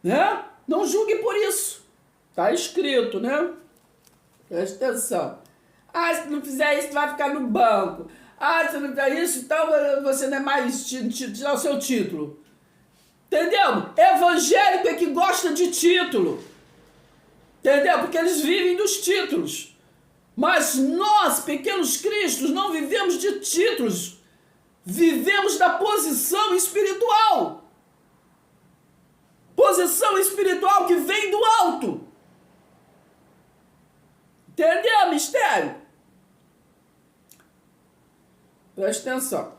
né? Não julguem por isso. Tá escrito, né? Presta atenção. Ah, se não fizer isso, vai ficar no banco. Ah, se não fizer isso, então você não é mais tirar o seu título. Entendeu? Evangélico é que gosta de título. Entendeu? Porque eles vivem dos títulos. Mas nós, pequenos cristos, não vivemos de títulos. Vivemos da posição espiritual. Posição espiritual que vem do alto. Entendeu, mistério? Presta atenção.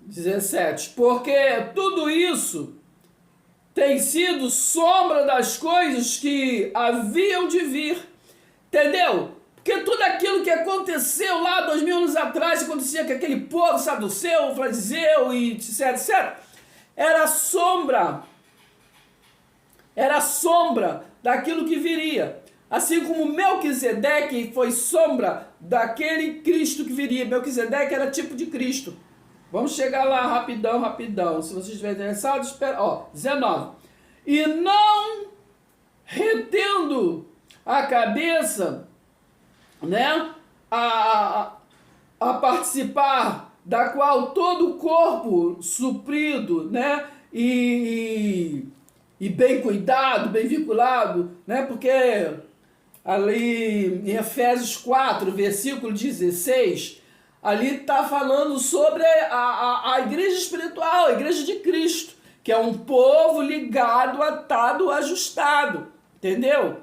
17. Porque tudo isso tem sido sombra das coisas que haviam de vir. Entendeu? Porque tudo aquilo que aconteceu lá 2000 anos atrás, acontecia com aquele povo saduceu, fariseu e etc, era sombra. Era sombra daquilo que viria. Assim como Melquisedeque foi sombra daquele Cristo que viria. Melquisedeque era tipo de Cristo. Vamos chegar lá rapidão. Se vocês estiverem interessados, espera. Ó, 19. E não retendo a cabeça, né, a participar, da qual todo o corpo suprido, né, e bem cuidado, bem vinculado, né, porque ali em Efésios 4, versículo 16, ali está falando sobre a igreja espiritual, a igreja de Cristo, que é um povo ligado, atado, ajustado, entendeu?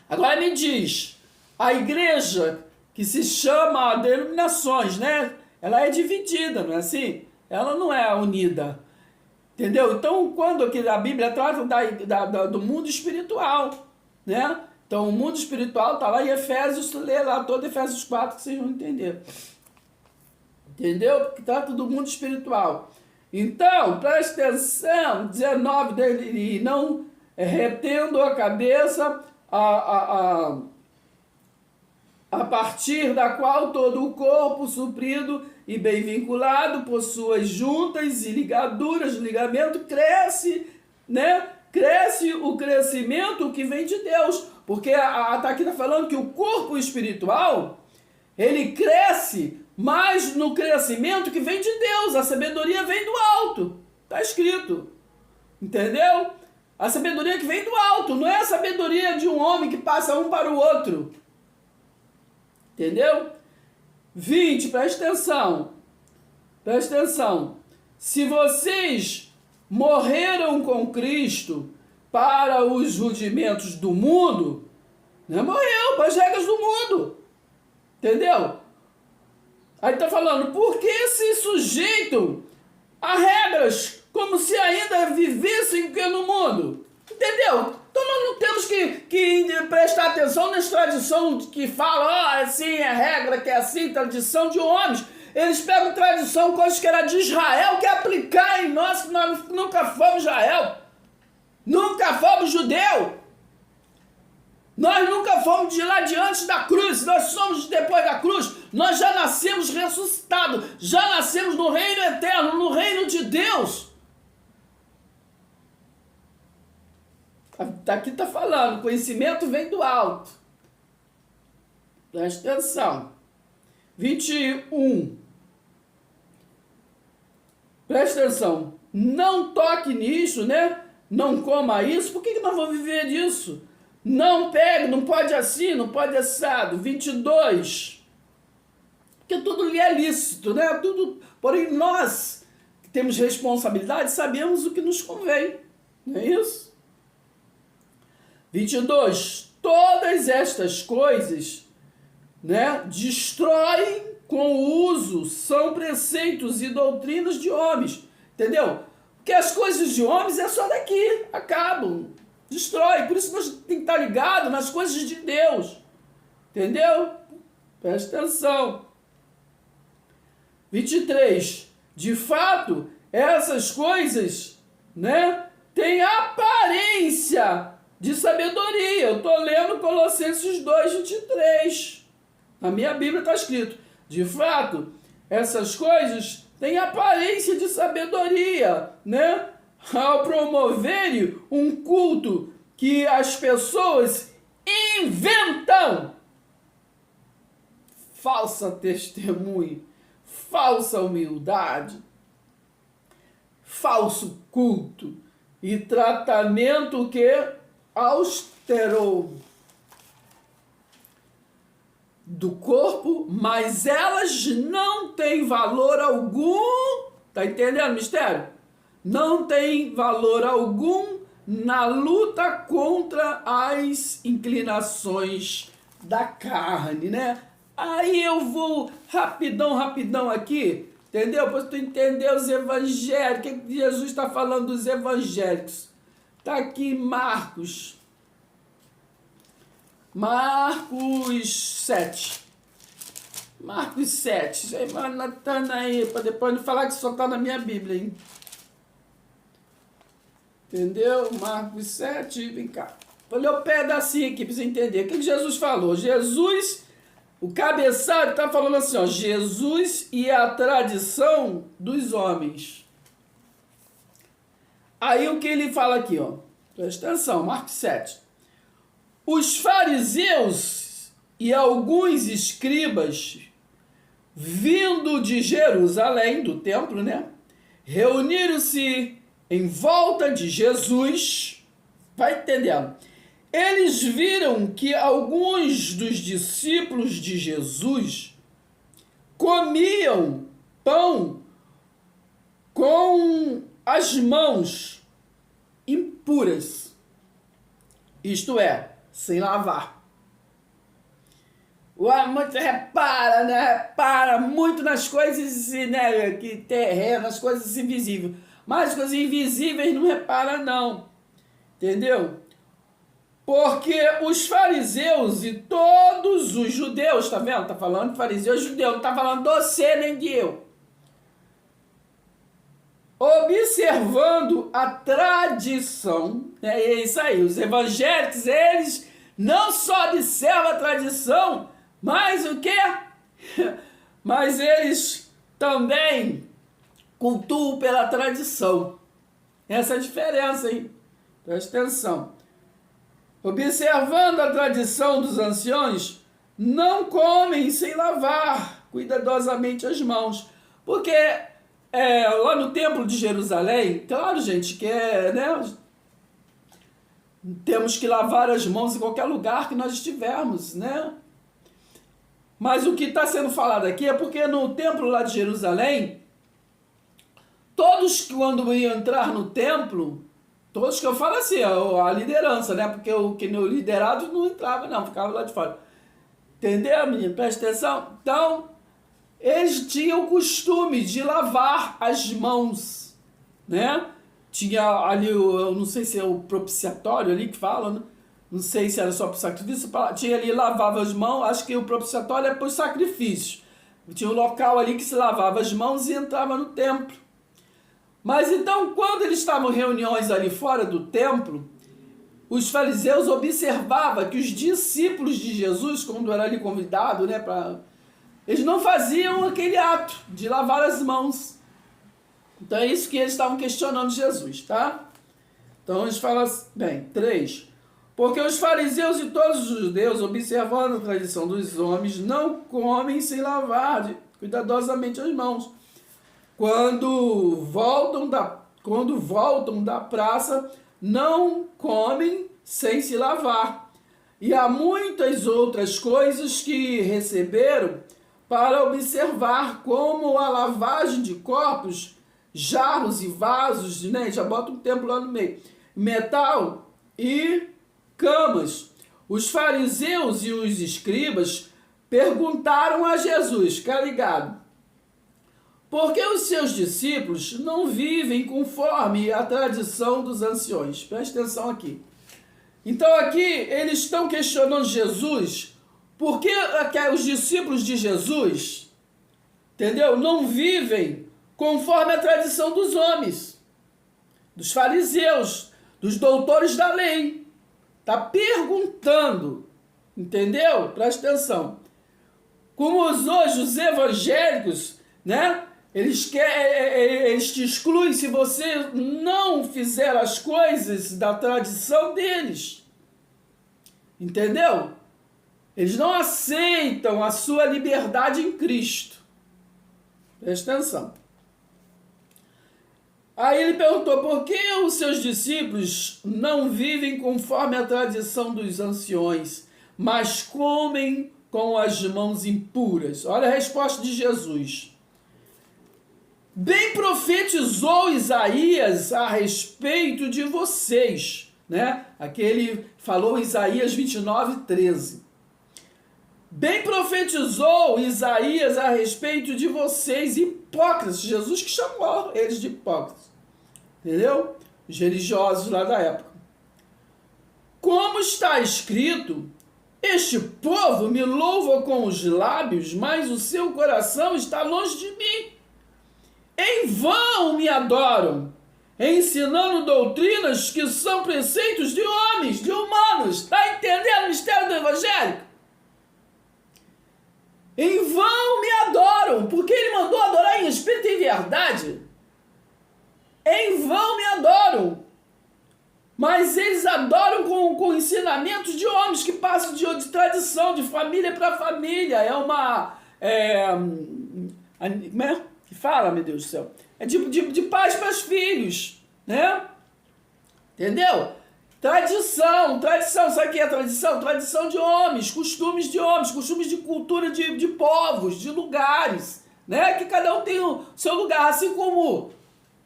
Agora me diz, a igreja que se chama denominações, né? Ela é dividida, não é assim? Ela não é unida, entendeu? Então, quando aqui a Bíblia trata do mundo espiritual, né? Então, o mundo espiritual está lá em Efésios, lê lá todo Efésios 4 que vocês vão entender. Entendeu? Porque trata do mundo espiritual. Então, preste atenção, 19 dele, e não retendo a cabeça a partir da qual todo o corpo suprido e bem vinculado por suas juntas e ligaduras, ligamento, cresce, né? Cresce o crescimento que vem de Deus. Porque está aqui falando que o corpo espiritual, ele cresce mais no crescimento que vem de Deus. A sabedoria vem do alto. Está escrito. Entendeu? A sabedoria que vem do alto. Não é a sabedoria de um homem que passa um para o outro. Entendeu? 20, presta atenção. Presta atenção. Se vocês morreram com Cristo para os rudimentos do mundo, né? Morreu para as regras do mundo. Entendeu? Aí está falando, por que se sujeitam a regras como se ainda vivessem no mundo? Entendeu? Então nós não temos que prestar atenção nas tradições que falam, assim é regra, que é assim, tradição de homens. Eles pegam tradição, coisas que era de Israel, que aplicar em nós, que nós nunca fomos Israel. Nunca fomos judeu. Nós nunca fomos de lá de antes da cruz. Nós somos depois da cruz. Nós já nascemos ressuscitados. Já nascemos no reino eterno, no reino de Deus. Aqui está falando, conhecimento vem do alto. Presta atenção. 21. Presta atenção. Não toque nisso, né? Não coma isso. Por que nós vamos viver disso? Não pegue, não pode assim, não pode assado. 22. Porque tudo lhe é lícito, né? Tudo, porém nós que temos responsabilidade sabemos o que nos convém. Não é isso? 22. Todas estas coisas, né, destroem com o uso, são preceitos e doutrinas de homens. Entendeu? Porque as coisas de homens é só daqui, acabam, destrói. Por isso nós temos que estar ligados nas coisas de Deus. Entendeu? Presta atenção. 23. De fato, essas coisas, né, têm aparência de sabedoria. Eu estou lendo Colossenses 2, 23. Na minha Bíblia está escrito. De fato, essas coisas têm aparência de sabedoria, né? Ao promoverem um culto que as pessoas inventam. Falsa testemunha, falsa humildade, falso culto e tratamento que austerou do corpo, mas elas não têm valor algum. Tá entendendo o mistério? Não tem valor algum na luta contra as inclinações da carne, né? Aí eu vou rapidão aqui, entendeu? Para tu entender os evangélicos, o que Jesus está falando dos evangélicos. Está aqui Marcos 7. Marcos 7. Anotando aí, para depois não falar que só está na minha Bíblia, hein? Entendeu? Marcos 7, vem cá. Vou ler o pedacinho aqui para você entender. O que Jesus falou? Jesus, o cabeçalho está falando assim, ó, Jesus e a tradição dos homens. Aí o que ele fala aqui, ó, presta atenção, Marcos 7. Os fariseus e alguns escribas, vindo de Jerusalém, do templo, né, reuniram-se em volta de Jesus, vai entendendo? Eles viram que alguns dos discípulos de Jesus comiam pão com as mãos impuras, isto é, sem lavar. Muito repara, né? Repara muito nas coisas, né, que terrenas, nas coisas invisíveis. Mas as coisas invisíveis não repara, não. Entendeu? Porque os fariseus e todos os judeus, tá vendo? Tá falando de fariseu e judeu, não tá falando de você nem de eu. Observando a tradição, é isso aí, os evangélicos, eles não só observam a tradição, mas o quê? Mas eles também cultuam pela tradição. Essa é a diferença, hein? Presta atenção. Observando a tradição dos anciões, não comem sem lavar cuidadosamente as mãos. Porque lá no templo de Jerusalém, claro, gente, que né, temos que lavar as mãos em qualquer lugar que nós estivermos, né? Mas o que está sendo falado aqui é porque no templo lá de Jerusalém, todos que quando iam entrar no templo, todos que eu falo assim, a liderança, né? Porque o liderado não entrava não, ficava lá de fora. Entendeu, menino? Presta atenção. Então, eles tinham o costume de lavar as mãos, né? tinha ali, eu não sei se é o propiciatório ali que fala, né? Não sei se era só para o sacrifício, tinha ali, lavava as mãos, acho que o propiciatório é para os sacrifícios. Tinha um local ali que se lavava as mãos e entrava no templo. Mas então, quando eles estavam em reuniões ali fora do templo, os fariseus observavam que os discípulos de Jesus, quando era ali convidado, né, eles não faziam aquele ato de lavar as mãos. Então é isso que eles estavam questionando Jesus, tá? Então eles falam assim, bem, 3. Porque os fariseus e todos os judeus, observando a tradição dos homens, não comem sem lavar cuidadosamente as mãos. Quando voltam da praça, não comem sem se lavar. E há muitas outras coisas que receberam para observar, como a lavagem de corpos, jarros e vasos, né? Já bota um templo lá no meio, metal e camas. Os fariseus e os escribas perguntaram a Jesus, fica ligado, por que os seus discípulos não vivem conforme a tradição dos anciões? Presta atenção aqui. Então aqui eles estão questionando Jesus, por que os discípulos de Jesus, entendeu, não vivem conforme a tradição dos homens, dos fariseus, dos doutores da lei. Está perguntando, entendeu? Presta atenção. Como hoje os evangélicos, né? Eles te excluem se você não fizer as coisas da tradição deles. Entendeu? Eles não aceitam a sua liberdade em Cristo. Presta atenção. Aí ele perguntou, por que os seus discípulos não vivem conforme a tradição dos anciões, mas comem com as mãos impuras? Olha a resposta de Jesus. Bem profetizou Isaías a respeito de vocês, né? Aqui ele falou em Isaías 29:13. Bem profetizou Isaías a respeito de vocês, hipócritas. Jesus que chamou eles de hipócritas. Entendeu? Os religiosos lá da época. Como está escrito, este povo me louva com os lábios, mas o seu coração está longe de mim. Em vão me adoram, ensinando doutrinas que são preceitos de homens, de humanos. Está entendendo o mistério do evangelho? Em vão me adoram, porque ele mandou adorar em espírito e em verdade. Em vão me adoram. Mas eles adoram com ensinamentos de homens que passam de tradição, de família para família. É uma... como é que fala, meu Deus do céu? É de pais para os filhos, né? Entendeu? Tradição, sabe o que é tradição? Tradição de homens, costumes de cultura de povos, de lugares, né? Que cada um tem o seu lugar, assim como,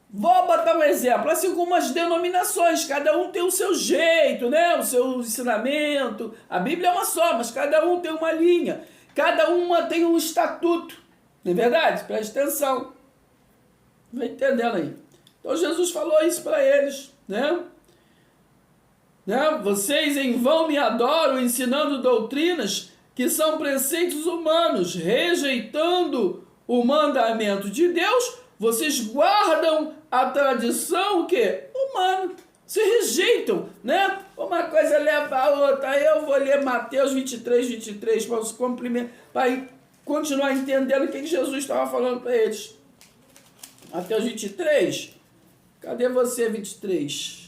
vou botar um exemplo, assim como as denominações, cada um tem o seu jeito, né? O seu ensinamento, a Bíblia é uma só, mas cada um tem uma linha, cada uma tem um estatuto, não é verdade? Preste atenção, vai entendendo aí. Então Jesus falou isso para eles, né? Vocês em vão me adoram, ensinando doutrinas que são preceitos humanos, rejeitando o mandamento de Deus, vocês guardam a tradição o quê? Humana. Se rejeitam, né? Uma coisa leva a outra. Aí eu vou ler Mateus 23 para os complementar, para continuar entendendo o que Jesus estava falando para eles. Mateus 23. Cadê você, 23?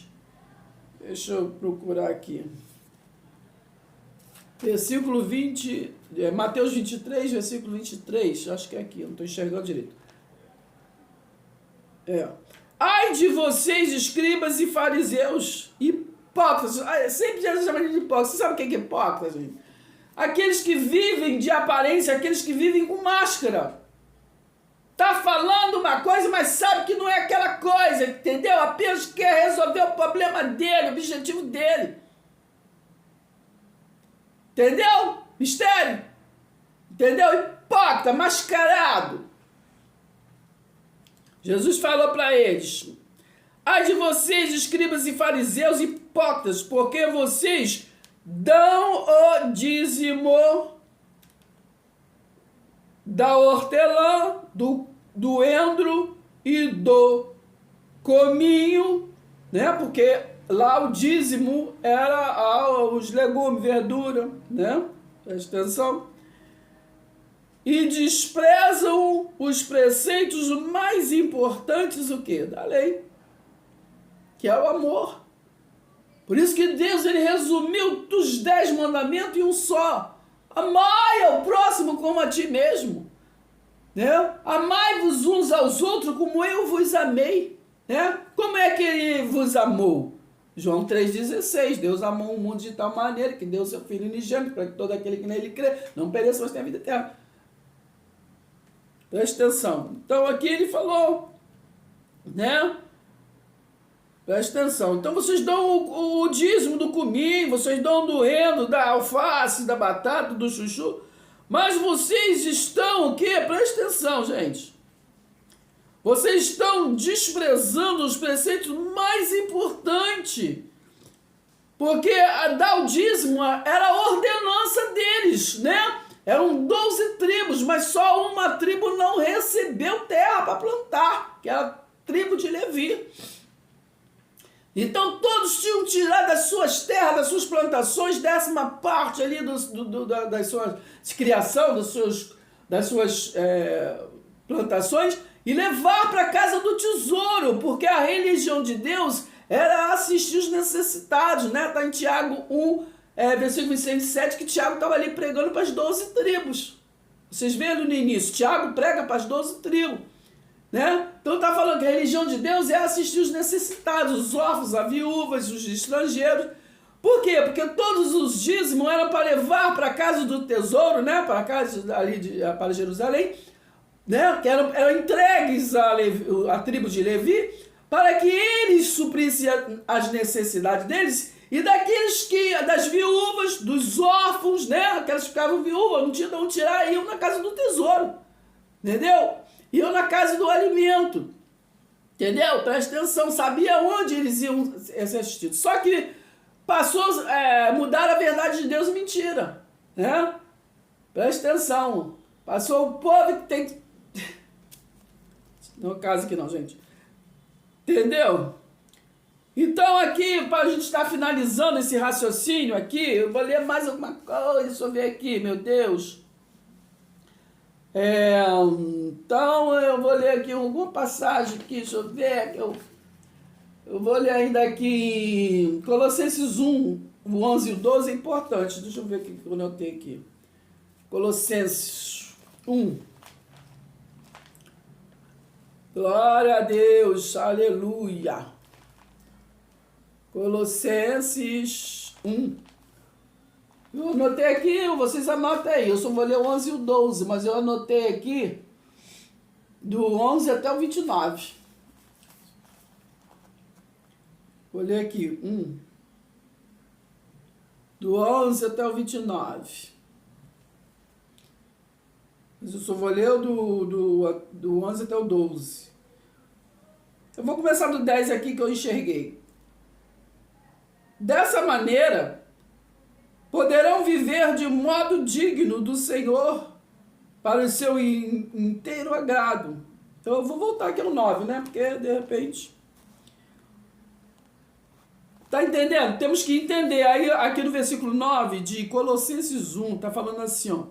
Deixa eu procurar aqui. Versículo 20, Mateus 23, versículo 23. Acho que é aqui, eu não estou enxergando direito. Ai de vocês, escribas e fariseus, hipócritas. Sempre Jesus chama de hipócritas. Você sabe o que é hipócritas, gente? Aqueles que vivem de aparência, aqueles que vivem com máscara. Tá falando uma coisa, mas sabe que não é aquela coisa, entendeu? Apenas quer resolver o problema dele, o objetivo dele. Entendeu? Mistério. Entendeu? Hipócrita, mascarado. Jesus falou para eles, ai de vocês, escribas e fariseus hipócritas, porque vocês dão o dízimo da hortelã, do endro e do cominho, né? Porque lá o dízimo era os legumes, verdura, né? Presta atenção. E desprezam os preceitos mais importantes, o quê? Da lei, que é o amor. Por isso que Deus, ele resumiu os 10 mandamentos em um só. Amai ao próximo como a ti mesmo, né? Amai-vos uns aos outros como eu vos amei, né? Como é que ele vos amou? João 3,16, Deus amou o mundo de tal maneira que deu seu Filho unigênito para que todo aquele que nele crê não pereça, mas tenha vida eterna. Presta atenção. Então aqui ele falou, né? Presta atenção. Então vocês dão o dízimo do cominho, vocês dão do rendo, da alface, da batata, do chuchu, mas vocês estão o quê? Presta atenção, gente. Vocês estão desprezando os preceitos mais importantes. Porque dar o dízimo era a ordenança deles, né? Eram 12 tribos, mas só uma tribo não recebeu terra para plantar, que era a tribo de Levi. Então todos tinham tirado das suas terras, das suas plantações, 10ª parte ali das suas de criação, das suas plantações, e levar para a casa do tesouro, porque a religião de Deus era assistir os necessitados, né? Está em Tiago 1, versículo 27, que Tiago estava ali pregando para as 12 tribos. Vocês viram no início, Tiago prega para as 12 tribos, né? Então está falando que a religião de Deus é assistir os necessitados, os órfãos, as viúvas, os estrangeiros. Por quê? Porque todos os dízimos eram para levar para a casa do tesouro, né? Para a casa ali para Jerusalém, né? Que eram entregues à tribo de Levi, para que eles suprissem as necessidades deles e das viúvas, dos órfãos, né? Aquelas que ficavam viúvas, não tinham de onde tirar, iam na casa do tesouro, entendeu? Iam na casa do alimento, entendeu? Presta atenção, sabia onde eles iam ser assistidos. Só que mudaram a verdade de Deus em mentira, né? Presta atenção, passou o povo que tem que... Não é caso aqui não, gente. Entendeu? Então aqui, para a gente estar finalizando esse raciocínio aqui, eu vou ler mais alguma coisa, deixa eu ver aqui, meu Deus. Então eu vou ler aqui alguma passagem aqui, deixa eu ver, eu vou ler ainda aqui Colossenses 1, o 11 e o 12 é importante, deixa eu ver o que eu anotei aqui. Colossenses 1. Glória a Deus, aleluia. Colossenses 1. Eu anotei aqui, vocês anotem aí, eu só vou ler o 11 e o 12, mas eu anotei aqui do 11 até o 29. Vou ler aqui, 1. Do 11 até o 29. Mas eu só vou ler o do 11 até o 12. Eu vou começar do 10 aqui que eu enxerguei. Dessa maneira, poderão viver de modo digno do Senhor para o seu inteiro agrado. Então eu vou voltar aqui no 9, né? Porque de repente... Tá entendendo? Temos que entender. Aí aqui no versículo 9 de Colossenses 1, tá falando assim, ó.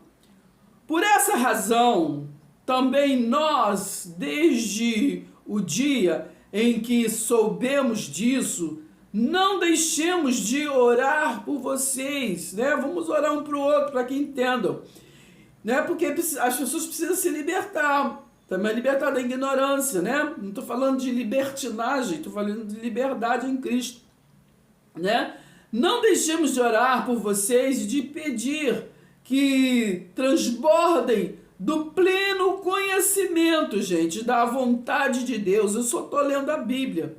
Por essa razão, também nós, desde o dia em que soubemos disso, não deixemos de orar por vocês, né? Vamos orar um para o outro, para que entendam, né? Porque as pessoas precisam se libertar, também libertar da ignorância, né? Não estou falando de libertinagem, estou falando de liberdade em Cristo, né? Não deixemos de orar por vocês e de pedir que transbordem do pleno conhecimento, gente, da vontade de Deus. Eu só estou lendo a Bíblia.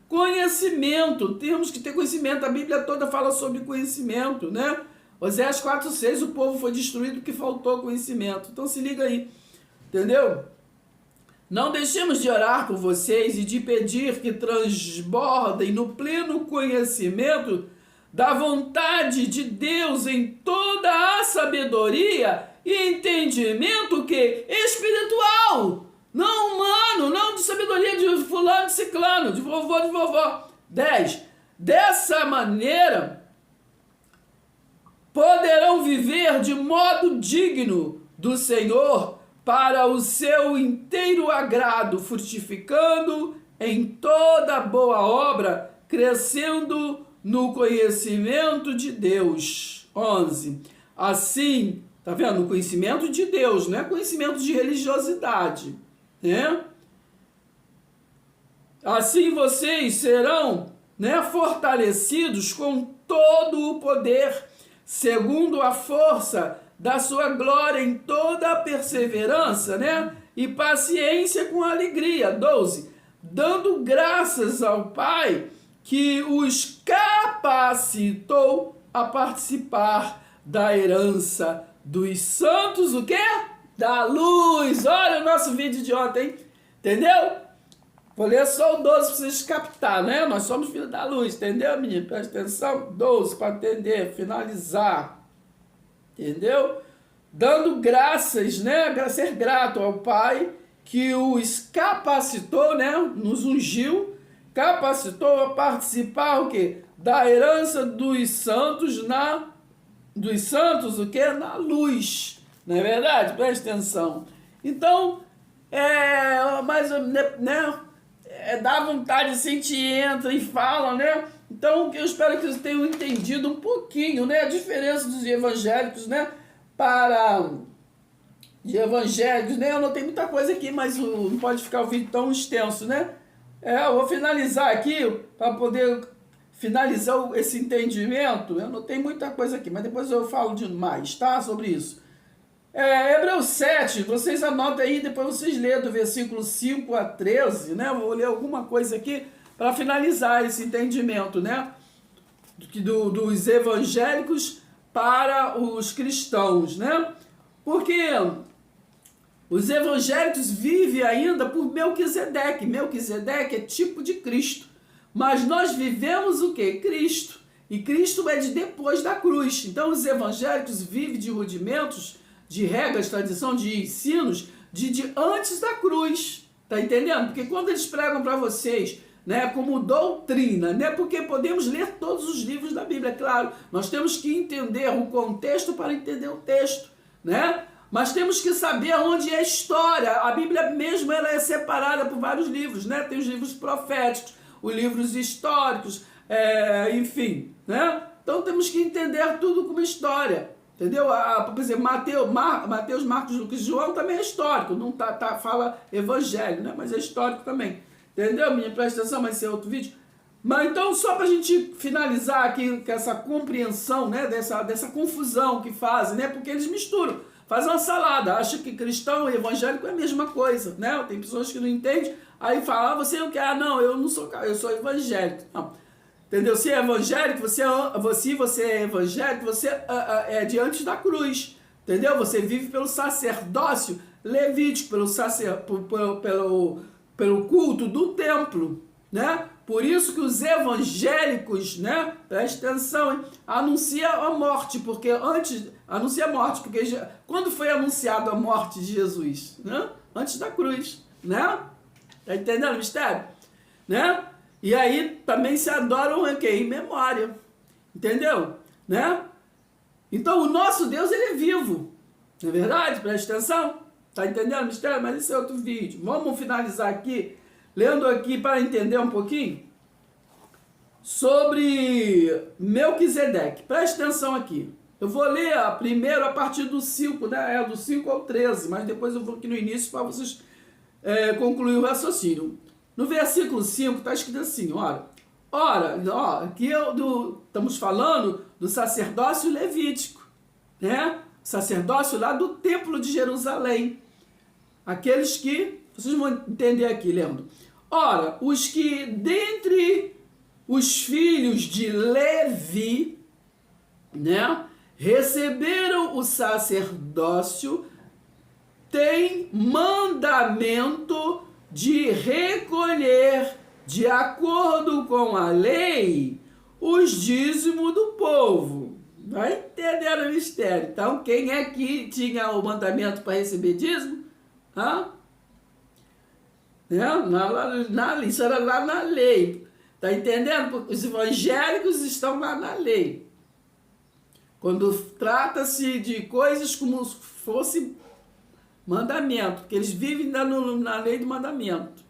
Conhecimento, temos que ter conhecimento. A Bíblia toda fala sobre conhecimento, né? Oséias 4:6, o povo foi destruído porque faltou conhecimento. Então se liga aí, entendeu? Não deixemos de orar por vocês e de pedir que transbordem no pleno conhecimento da vontade de Deus em toda a sabedoria e entendimento que espiritual, não humano, não de sabedoria de fulano, de ciclano, de vovô, de vovó. 10. Dessa maneira, poderão viver de modo digno do Senhor para o seu inteiro agrado, frutificando em toda boa obra, crescendo no conhecimento de Deus. 11. Assim, tá vendo? No conhecimento de Deus, não é conhecimento de religiosidade, né? Assim vocês serão, né, fortalecidos com todo o poder, segundo a força da sua glória em toda a perseverança, né? E paciência com alegria. 12. Dando graças ao Pai que os capacitou a participar da herança dos santos, o quê? Da luz. Olha o nosso vídeo de ontem, entendeu? Vou ler só o 12 para vocês captar, né? Nós somos filhos da luz, entendeu, menino? Presta atenção. 12 para entender, finalizar. Entendeu? Dando graças, né? Ser grato ao Pai que os capacitou, né? Nos ungiu, capacitou a participar o quê? Da herança dos santos dos santos, o quê? Na luz. Não é verdade? Presta atenção. Então, mas, né? Dá vontade, assim, te entra e fala, né? Então, eu espero que vocês tenham entendido um pouquinho, né? A diferença dos evangélicos, né? De evangélicos, né? Eu não tenho muita coisa aqui, mas não pode ficar o vídeo tão extenso, né? Eu vou finalizar aqui, para poder finalizar esse entendimento. Eu não tenho muita coisa aqui, mas depois eu falo de mais, tá? Sobre isso. Hebreus 7, vocês anotam aí, depois vocês lêem do versículo 5 a 13, né? Eu vou ler alguma coisa aqui para finalizar esse entendimento, né? Dos evangélicos para os cristãos, né? Porque os evangélicos vivem ainda por Melquisedeque. Melquisedeque é tipo de Cristo. Mas nós vivemos o quê? Cristo. E Cristo é de depois da cruz. Então os evangélicos vivem de rudimentos, de regras, tradição, de ensinos, de antes da cruz. Tá entendendo? Porque quando eles pregam para vocês, né, como doutrina, né, porque podemos ler todos os livros da Bíblia, é claro, nós temos que entender o contexto para entender o texto, né? Mas temos que saber onde é a história. A Bíblia mesmo ela é separada por vários livros, né? Tem os livros proféticos, os livros históricos, enfim, né? Então temos que entender tudo como história. Entendeu? Por exemplo, Mateus, Marcos, Lucas e João também é histórico, não fala evangelho, né? Mas é histórico também. Entendeu, minha? Presta atenção, mas esse é outro vídeo. Mas então, só para a gente finalizar aqui com essa compreensão, né? Dessa confusão que fazem, né? Porque eles misturam, fazem uma salada, acham que cristão e evangélico é a mesma coisa, né? Tem pessoas que não entendem, aí falam, você não quer? Não, eu não sou, eu sou evangélico. Não. Entendeu? Se é evangélico, você é evangélico, você é diante da cruz. Entendeu? Você vive pelo sacerdócio levítico, pelo culto do templo, né? Por isso que os evangélicos, né? Presta atenção, hein? Anuncia a morte, porque quando foi anunciado a morte de Jesus, né? Antes da cruz, né? Tá entendendo o mistério? Né? E aí também se adoram o quê? Em memória. Entendeu? Né? Então o nosso Deus, ele é vivo. Não é verdade? Presta atenção. Tá entendendo o mistério? Mas esse é outro vídeo. Vamos finalizar aqui, lendo aqui para entender um pouquinho sobre Melquisedeque. Presta atenção aqui. Eu vou ler primeiro a partir do 5, né? Do 5 ao 13, mas depois eu vou aqui no início para vocês concluir o raciocínio. No versículo 5 está escrito assim, aqui estamos falando do sacerdócio levítico, né? Sacerdócio lá do templo de Jerusalém. Aqueles que, vocês vão entender aqui, lendo. Ora, os que dentre os filhos de Levi, né, receberam o sacerdócio, tem mandamento de recolher, de acordo com a lei, os dízimos do povo. Vai entender o mistério. Então, quem é que tinha o mandamento para receber dízimo? Hã? Isso era lá na lei. Está entendendo? Os evangélicos estão lá na lei. Quando trata-se de coisas como se fosse mandamento, porque eles vivem na lei do mandamento.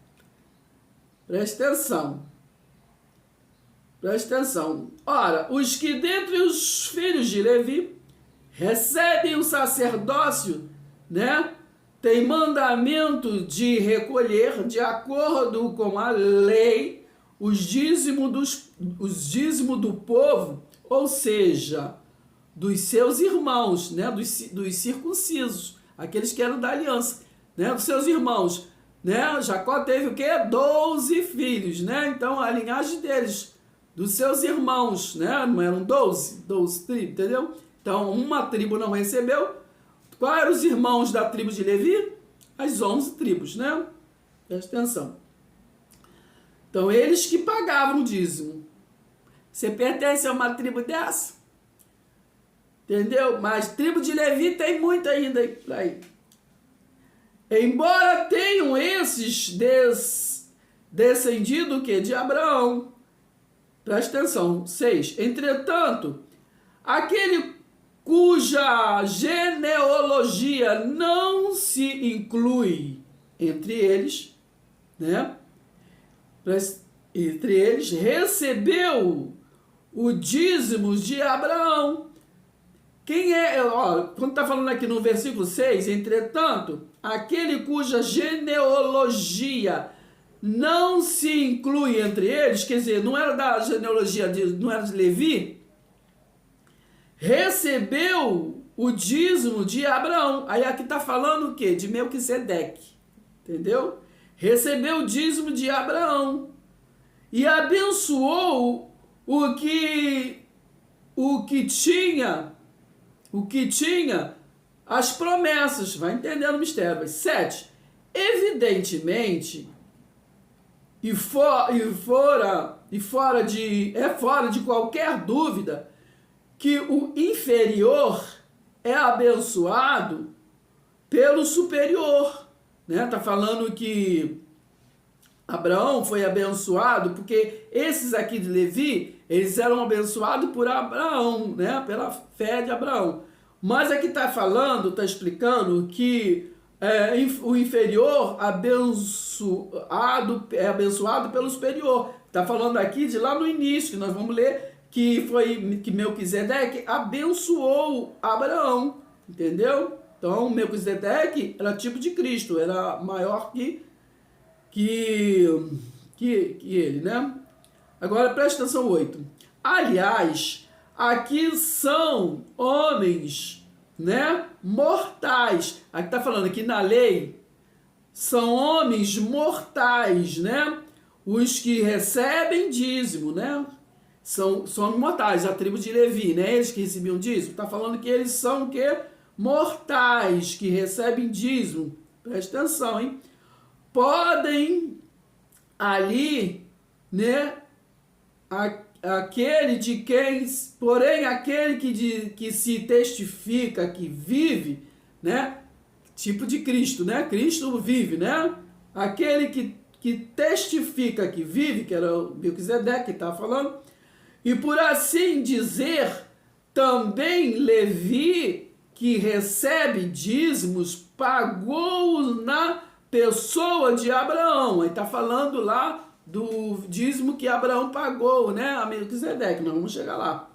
Preste atenção. Preste atenção. Ora, os que dentre os filhos de Levi recebem o sacerdócio, né? Tem mandamento de recolher, de acordo com a lei, os dízimos do povo, ou seja, dos seus irmãos, né? Dos circuncisos, aqueles que eram da aliança, né? Dos seus irmãos, né? Jacó teve o quê? 12 filhos, né? Então a linhagem deles, dos seus irmãos, né? Não eram 12 tribos, entendeu? Então uma tribo não recebeu. Quais eram os irmãos da tribo de Levi? As 11 tribos, né? Presta atenção. Então, eles que pagavam o dízimo. Você pertence a uma tribo dessa? Entendeu? Mas tribo de Levi tem muito ainda aí. Embora tenham esses descendido o quê? De Abraão. Presta atenção. 6. Entretanto, aquele cuja genealogia não se inclui entre eles, né? Entre eles, recebeu o dízimo de Abraão. Quem é, ó, quando está falando aqui no versículo 6, entretanto, aquele cuja genealogia não se inclui entre eles, quer dizer, não era da genealogia, não era de Levi, recebeu o dízimo de Abraão. Aí aqui está falando o quê? De Melquisedeque. Entendeu? Recebeu o dízimo de Abraão. E abençoou o que tinha as promessas. Vai entendendo o mistério. 7. Evidentemente, fora de qualquer dúvida, que o inferior é abençoado pelo superior, né? Tá falando que Abraão foi abençoado porque esses aqui de Levi, eles eram abençoados por Abraão, né? Pela fé de Abraão. Mas aqui tá falando, tá explicando que o inferior é abençoado pelo superior. Tá falando aqui de lá no início, que nós vamos ler, que Melquisedeque abençoou Abraão, entendeu? Então, Melquisedeque era tipo de Cristo, era maior que ele, né? Agora, presta atenção, 8. Aliás, aqui são homens, né, mortais. Aqui está falando que na lei são homens mortais, né? Os que recebem dízimo, né? São mortais, a tribo de Levi, né? Eles que recebiam dízimo. Está falando que eles são o quê? Mortais, que recebem dízimo. Presta atenção, hein? Podem ali, né? Aquele que se testifica que vive, né? Tipo de Cristo, né? Cristo vive, né? Aquele que testifica que vive, que era o Melquisedeque que estava falando, e por assim dizer, também Levi, que recebe dízimos, pagou na pessoa de Abraão. Aí está falando lá do dízimo que Abraão pagou, né? A Melquisedeque, nós vamos chegar lá.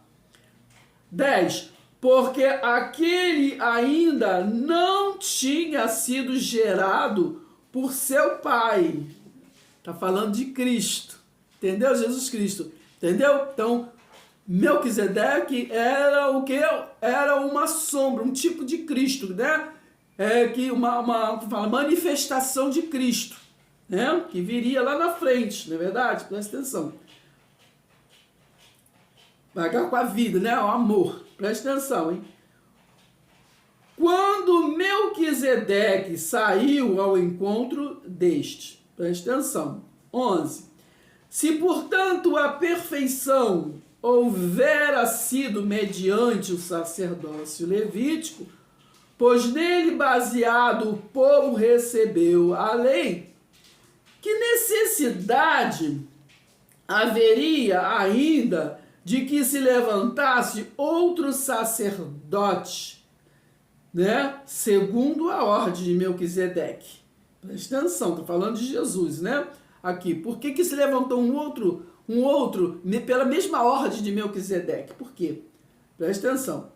10. Porque aquele ainda não tinha sido gerado por seu pai. Está falando de Cristo. Entendeu? Jesus Cristo. Entendeu? Então, Melquisedeque era o que? Era uma sombra, um tipo de Cristo, né? Uma manifestação de Cristo, né? Que viria lá na frente, não é verdade? Presta atenção. Pagar com a vida, né? O amor. Presta atenção, hein? quando Melquisedeque saiu ao encontro deste. Presta atenção. 11. Se, portanto, a perfeição houvera sido mediante o sacerdócio levítico, pois nele baseado o povo recebeu a lei, que necessidade haveria ainda de que se levantasse outro sacerdote, né? Segundo a ordem de Melquisedeque. Presta atenção, estou falando de Jesus, né? Aqui, por que se levantou um outro pela mesma ordem de Melquisedeque? Por quê? Presta atenção.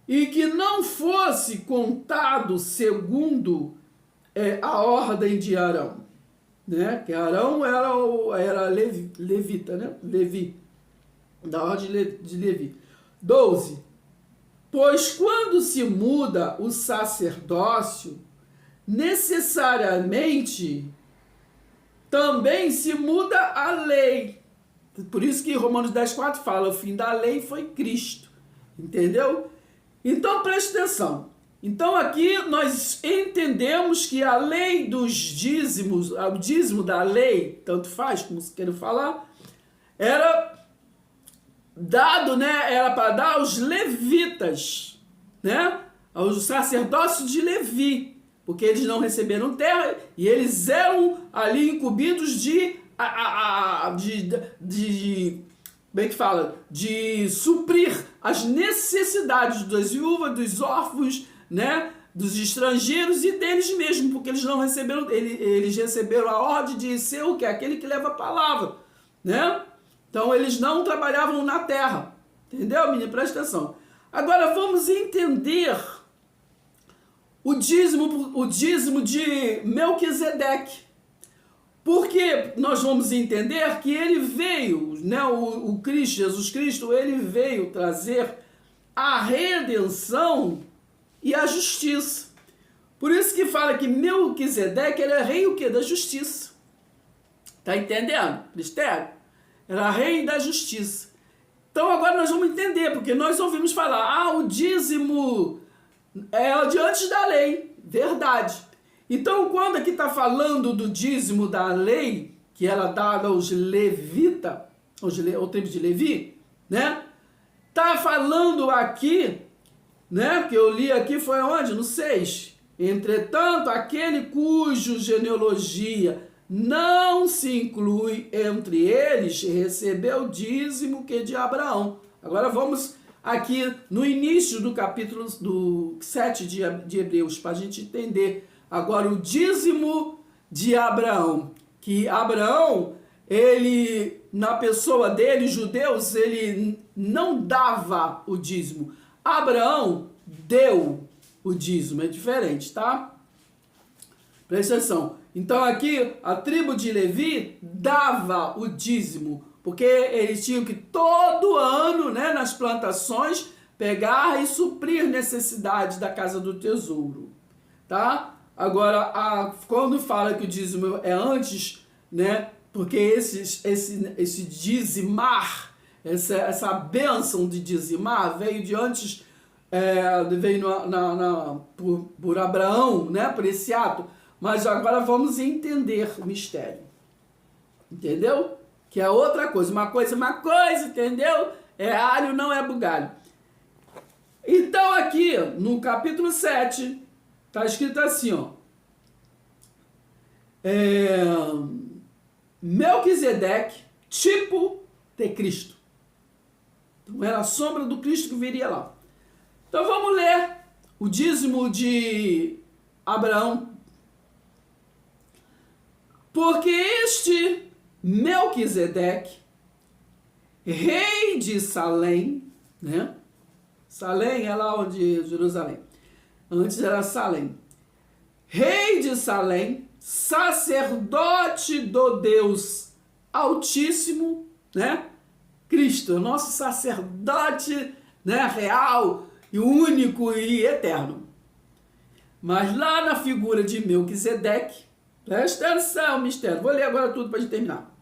E que não fosse contado segundo a ordem de Arão, né? Que Arão era levita, né? Levi, da ordem de Levi. 12. Pois quando se muda o sacerdócio, necessariamente também se muda a lei. Por isso que Romanos 10,4 fala, o fim da lei foi Cristo. Entendeu? Então preste atenção. Então aqui nós entendemos que a lei dos dízimos, o dízimo da lei, tanto faz como se queira falar, era dado, né? Era para dar aos levitas, né? Aos sacerdócios de Levi, porque eles não receberam terra e eles eram ali incumbidos como é que fala? De suprir as necessidades das viúvas, dos órfãos, né? Dos estrangeiros e deles mesmos, porque eles não receberam, eles receberam a ordem de ser o que? Aquele que leva a palavra, né? Então eles não trabalhavam na terra, entendeu, menina? Presta atenção. Agora vamos entender o dízimo de Melquisedeque. Porque nós vamos entender que ele veio, né, o Cristo, Jesus Cristo, ele veio trazer a redenção e a justiça. Por isso que fala que Melquisedeque era rei o quê? Da justiça. Tá entendendo, Cristério? Era rei da justiça. Então agora nós vamos entender, porque nós ouvimos falar, o dízimo é de antes da lei, verdade. Então, quando aqui está falando do dízimo da lei, que era dada aos levitas, ao tempo de Levi, né? Está falando aqui, né? Que eu li aqui foi onde? No 6. Entretanto, aquele cujo genealogia não se inclui entre eles, recebeu o dízimo que de Abraão. Agora vamos aqui no início do capítulo 7 de Hebreus, para a gente entender agora o dízimo de Abraão, que Abraão, ele, na pessoa dele, os judeus, ele não dava o dízimo. Abraão deu o dízimo, é diferente, tá? Presta atenção. Então aqui, a tribo de Levi dava o dízimo, porque eles tinham que todo ano, né, nas plantações, pegar e suprir necessidades da casa do tesouro, tá? Agora, quando fala que o dízimo é antes, né? Porque esse dizimar, essa bênção de dizimar veio de antes, veio por Abraão, né? Por esse ato. Mas agora vamos entender o mistério. Entendeu? Que é outra coisa. Uma coisa, entendeu? É alho, não é bugalho. Então aqui, no capítulo 7... está escrito assim, ó. Melquisedeque, tipo de Cristo. Então era a sombra do Cristo que viria lá. Então vamos ler o dízimo de Abraão. Porque este Melquisedeque, rei de Salém, né? Salém é lá onde Jerusalém. Antes era Salém. Rei de Salém, sacerdote do Deus Altíssimo, né? Cristo, nosso sacerdote, né? Real e único e eterno. Mas lá na figura de Melquisedeque, presta atenção, mistério. Vou ler agora tudo para a gente terminar.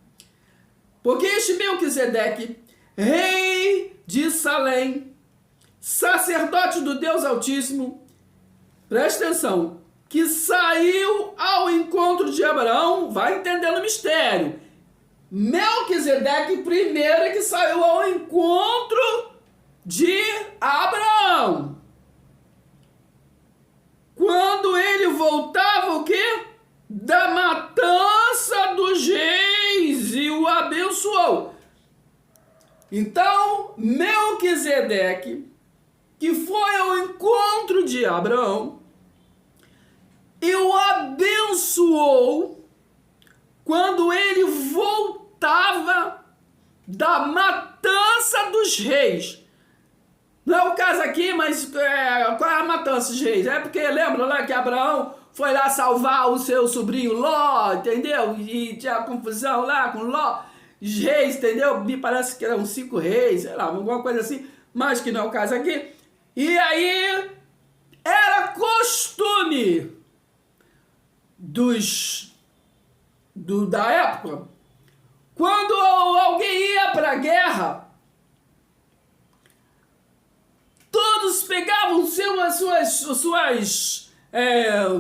Porque este Melquisedeque, rei de Salém, sacerdote do Deus Altíssimo, presta atenção, que saiu ao encontro de Abraão, vai entendendo o mistério. Melquisedeque primeiro é que saiu ao encontro de Abraão. Quando ele voltava o quê? Da matança dos reis e o abençoou. Então, Melquisedeque, que foi ao encontro de Abraão, e o abençoou quando ele voltava da matança dos reis. Não é o caso aqui, mas qual é a matança dos reis? É porque lembra lá que Abraão foi lá salvar o seu sobrinho Ló, entendeu? E tinha confusão lá com Ló, os reis, entendeu? Me parece que eram 5 reis, sei lá, alguma coisa assim, mas que não é o caso aqui. E aí era costume da época, quando alguém ia para a guerra, todos pegavam suas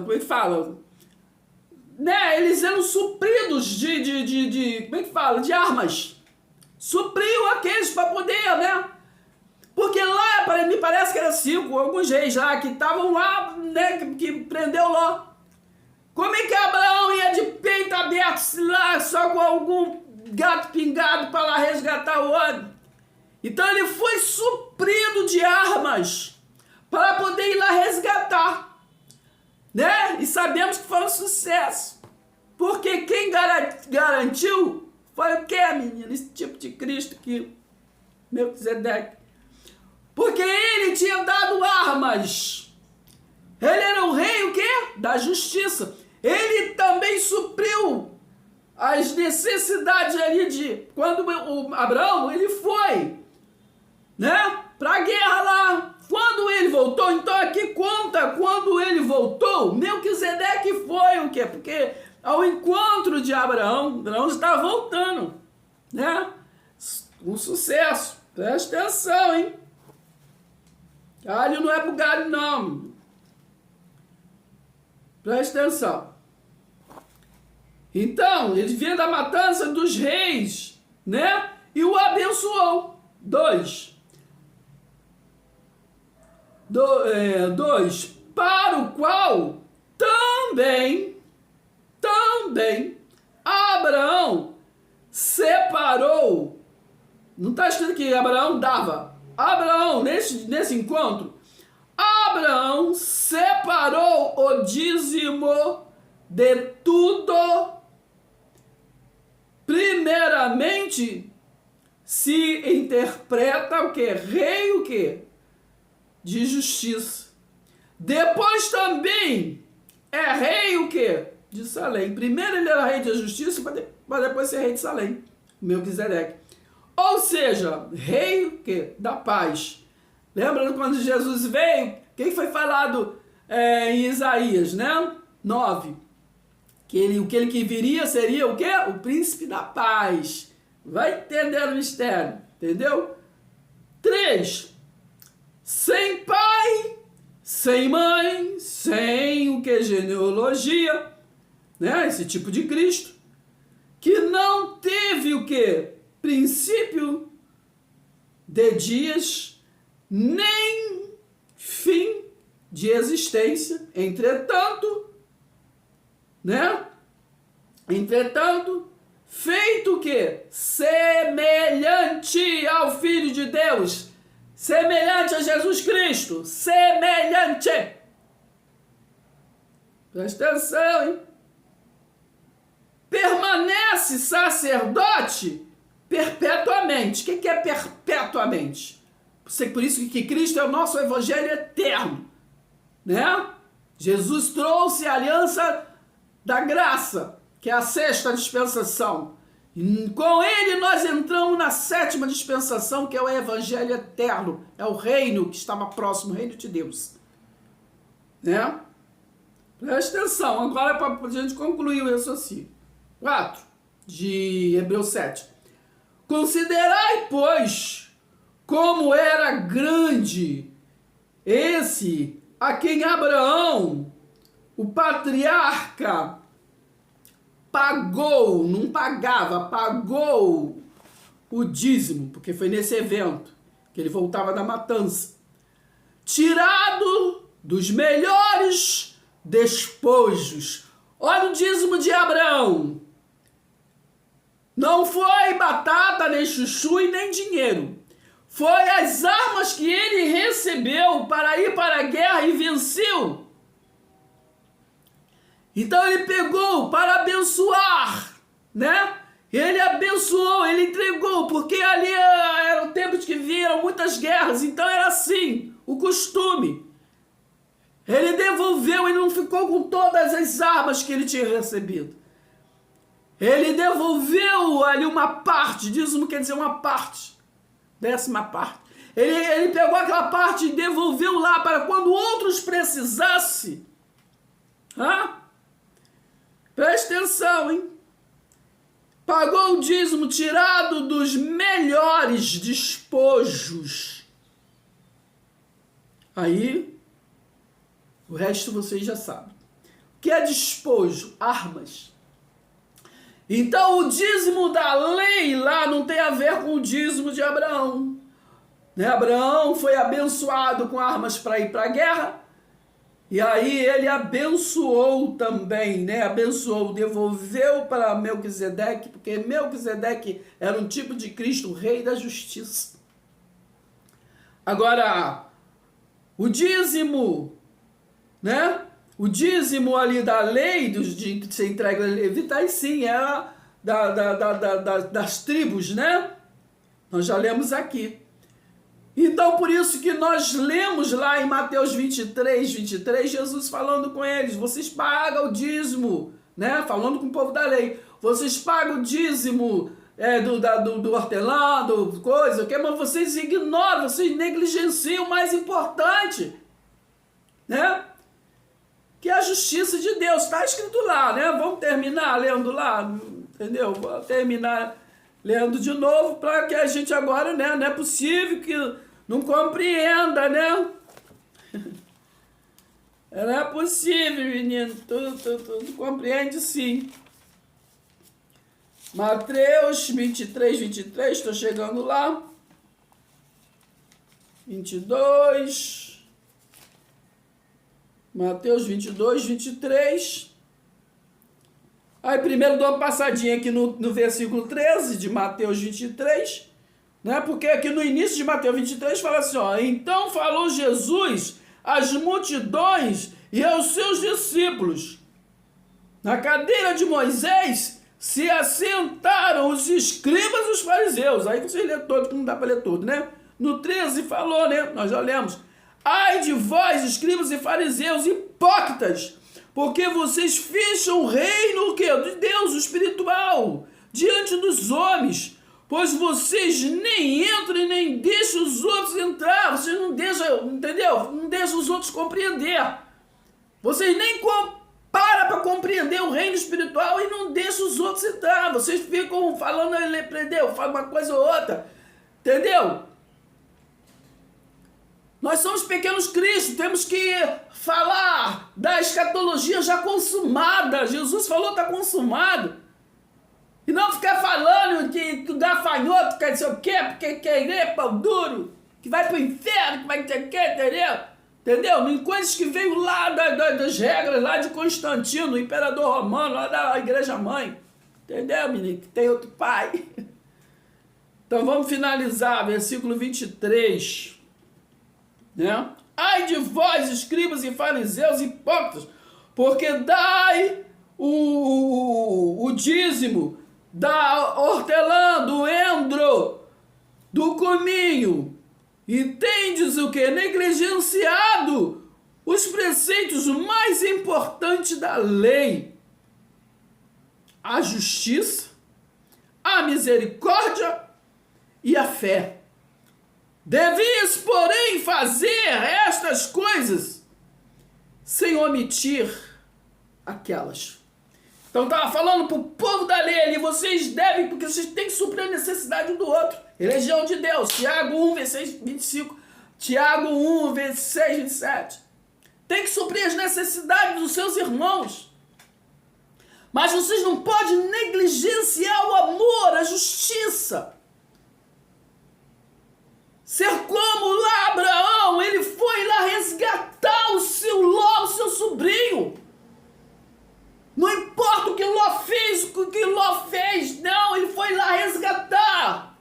como é que fala? Né? Eles eram supridos como é que fala? De armas. Supriam aqueles para poder, né? Porque lá, me parece que eram 5, alguns reis lá, que estavam lá, né? Que prendeu Ló. Como é que Abraão ia de peito aberto lá, só com algum gato pingado para lá resgatar o outro? Então ele foi suprido de armas para poder ir lá resgatar, né? E sabemos que foi um sucesso, porque quem garantiu foi o quê, menina? Esse tipo de Cristo aqui, Melquisedeque. Porque ele tinha dado armas. Ele era o rei o quê? Da justiça. Ele também supriu as necessidades ali de... Quando o Abraão, ele foi, né? Para a guerra lá. Quando ele voltou, então aqui conta quando ele voltou, Melquisedeque foi o quê? Porque ao encontro de Abraão estava voltando, né? Um sucesso. Presta atenção, hein? Galho não é pro galho, não. Presta atenção. Então, ele vinha da matança dos reis, né? E o abençoou. 2. Para o qual também Abraão separou. Não está escrito que Abraão dava. Abraão, nesse encontro, Abraão separou o dízimo de tudo. Primeiramente, se interpreta o que? Rei o que? De justiça. Depois também é rei o que? De Salém. Primeiro ele era rei de justiça para depois ser rei de Salém. Melquisedeque. Ou seja, rei o que? Da paz. Lembra quando Jesus veio? Quem foi falado em Isaías, né? 9. O que ele viria seria o quê? O príncipe da paz. Vai entender o mistério, entendeu? 3. Sem pai, sem mãe, sem o que? Genealogia, né? Esse tipo de Cristo, que não teve o que? Princípio de dias, nem fim de existência. Entretanto, né? Entretanto, feito o quê? Semelhante ao Filho de Deus, semelhante a Jesus Cristo, semelhante. Presta atenção, hein? Permanece sacerdote perpetuamente. O que é perpetuamente? Por isso que Cristo é o nosso evangelho eterno, né? Jesus trouxe a aliança da graça, que é a 6ª dispensação. E com ele nós entramos na 7ª dispensação, que é o evangelho eterno. É o reino que estava próximo, o reino de Deus. Né? Presta atenção, agora é para a gente concluir o raciocínio. 4, de Hebreus 7. Considerai, pois, como era grande esse a quem Abraão, o patriarca, pagou, não pagava, pagou o dízimo, porque foi nesse evento que ele voltava da matança, tirado dos melhores despojos. Olha o dízimo de Abraão. Não foi batata, nem chuchu e nem dinheiro. Foi as armas que ele recebeu para ir para a guerra e venceu. Então ele pegou para abençoar, né? Ele abençoou, ele entregou, porque ali era o tempo de que vinham muitas guerras, então era assim, o costume. Ele devolveu, ele não ficou com todas as armas que ele tinha recebido. Ele devolveu ali uma parte, dízimo quer dizer uma parte, 10ª parte. Ele pegou aquela parte e devolveu lá para quando outros precisassem. Preste atenção, hein? Pagou o dízimo tirado dos melhores despojos. Aí, o resto vocês já sabem. O que é despojo? Armas. Então, o dízimo da lei lá não tem a ver com o dízimo de Abraão. Né? Abraão foi abençoado com armas para ir para a guerra. E aí ele abençoou também, né? Abençoou, devolveu para Melquisedeque, porque Melquisedeque era um tipo de Cristo, o rei da justiça. Agora, o dízimo, né? O dízimo ali da lei, de ser entregue a levitas, sim, era das tribos, né? Nós já lemos aqui. Então, por isso que nós lemos lá em Mateus 23, Jesus falando com eles, vocês pagam o dízimo, né? Falando com o povo da lei, vocês pagam o dízimo do hortelã, do coisa, mas vocês ignoram, vocês negligenciam o mais importante, né? Que é a justiça de Deus, está escrito lá, né? Vamos terminar lendo lá, entendeu? Vou terminar lendo de novo para que a gente agora, né? Não é possível que não compreenda, né? Não é possível, menino. Tu compreende sim. Mateus 23, estou chegando lá. 22. Mateus 22, 23. Aí primeiro dou uma passadinha aqui no versículo 13 de Mateus 23, né? Porque aqui no início de Mateus 23 fala assim, ó, então falou Jesus às multidões e aos seus discípulos. Na cadeira de Moisés se assentaram os escribas e os fariseus. Aí você lê todo, que não dá para ler todo, né? No 13 falou, né? Nós já lemos. Ai de vós, escribas e fariseus, hipócritas, porque vocês fecham o reino o quê? De Deus, o espiritual, diante dos homens, pois vocês nem entram e nem deixam os outros entrar, vocês não deixam, entendeu? Não deixam os outros compreender. Vocês nem param para compreender o reino espiritual e não deixam os outros entrar. Vocês ficam falando, entendeu? Fala uma coisa ou outra, entendeu? Nós somos pequenos cristos, temos que falar da escatologia já consumada. Jesus falou está consumado. E não ficar falando que gafanhoto quer dizer o quê, porque querer pão duro, que vai para o inferno, que vai ter que, entendeu? Entendeu? Em coisas que veio lá das regras, lá de Constantino, o imperador romano, lá da igreja mãe. Entendeu, menino? Que tem outro pai. Então vamos finalizar, versículo 23. Né? Ai de vós, escribas e fariseus hipócritas, porque dai o dízimo da hortelã, do endro, do cominho, e tendes o que? Negligenciado os preceitos mais importantes da lei, a justiça, a misericórdia e a fé. Devias, porém, fazer estas coisas sem omitir aquelas. Então estava falando para o povo da lei ali, vocês devem, porque vocês têm que suprir a necessidade um do outro. Religião de Deus, Tiago 1, versículo 25, Tiago 1, versículo 6, 27. tem que suprir as necessidades dos seus irmãos. Mas vocês não podem negligenciar o amor, a justiça. Ser como lá Abraão, ele foi lá resgatar o seu Ló, o seu sobrinho. Não importa o que Ló fez, o que Ló fez, não, ele foi lá resgatar.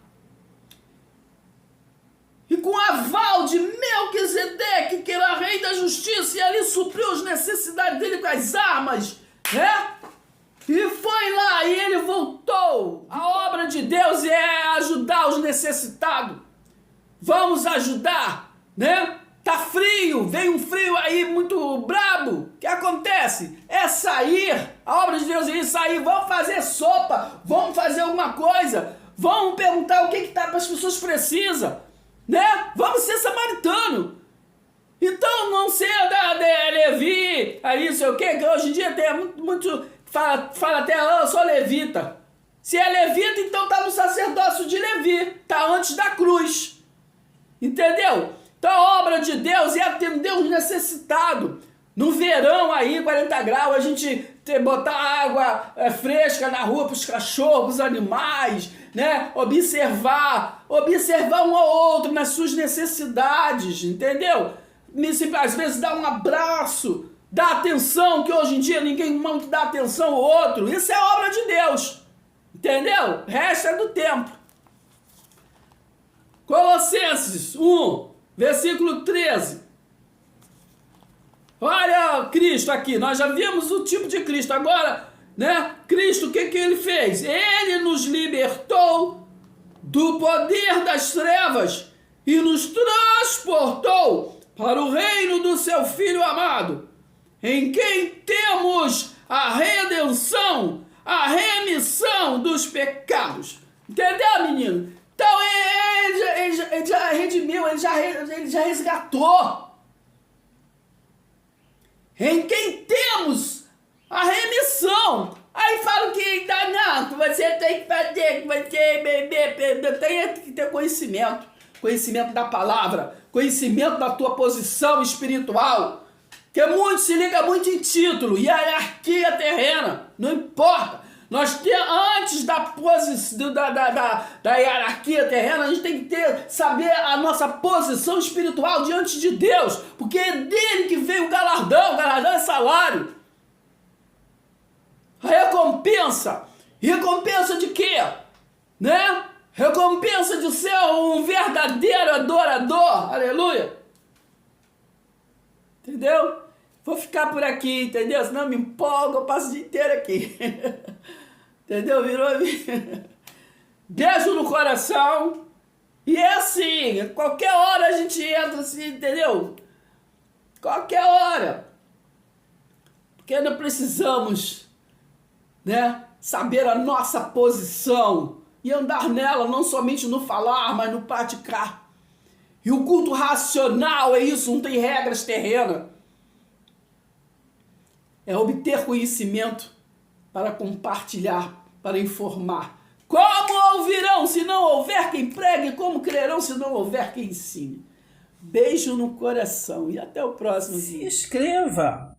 E com o aval de Melquisedeque, que era rei da justiça, e ali supriu as necessidades dele com as armas, né? E foi lá, e ele voltou. A obra de Deus é ajudar os necessitados. Vamos ajudar, né? Tá frio, vem um frio aí muito brabo. O que acontece? É sair. A obra de Deus é sair. Vamos fazer sopa, vamos fazer alguma coisa. Vamos perguntar o que tá para as pessoas precisam, né? Vamos ser samaritano. Então não ser da Levi, aí sei o que hoje em dia tem muito fala até, eu sou levita. Se é levita, então tá no sacerdócio de Levi, tá antes da cruz. Entendeu? Então a obra de Deus é atender os necessitados. No verão aí, 40 graus, a gente botar água fresca na rua para os cachorros, os animais, né? Observar um ao outro nas suas necessidades, entendeu? Às vezes dar um abraço, dar atenção, que hoje em dia ninguém muito dá atenção ao outro. Isso é obra de Deus, entendeu? O resto é do tempo. Colossenses 1, versículo 13. Olha Cristo aqui, nós já vimos o tipo de Cristo. Agora, né? Cristo, o que ele fez? Ele nos libertou do poder das trevas e nos transportou para o reino do seu Filho amado, em quem temos a redenção, a remissão dos pecados. Entendeu, menino? Então ele já redimiu, ele já resgatou. Em quem temos a remissão. Aí falam que não, que você tem que fazer, que você tem que ter conhecimento. Conhecimento da palavra, conhecimento da tua posição espiritual. Porque muito se liga muito em título, hierarquia terrena, não importa. Nós temos, antes da hierarquia terrena, a gente tem que saber a nossa posição espiritual diante de Deus, porque é dele que veio o galardão é salário. A recompensa de quê? Né? Recompensa de ser um verdadeiro adorador, aleluia. Entendeu? Vou ficar por aqui, entendeu? Senão me empolgo, eu passo o dia inteiro aqui. Entendeu? Virou? Beijo no coração. E é assim, qualquer hora a gente entra assim, entendeu? Qualquer hora. Porque nós precisamos, né, saber a nossa posição e andar nela, não somente no falar, mas no praticar. E o culto racional é isso, não tem regras terrenas. É obter conhecimento para compartilhar, para informar. Como ouvirão se não houver quem pregue? Como crerão se não houver quem ensine? Beijo no coração e até o próximo Se vídeo. inscreva,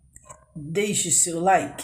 deixe seu like.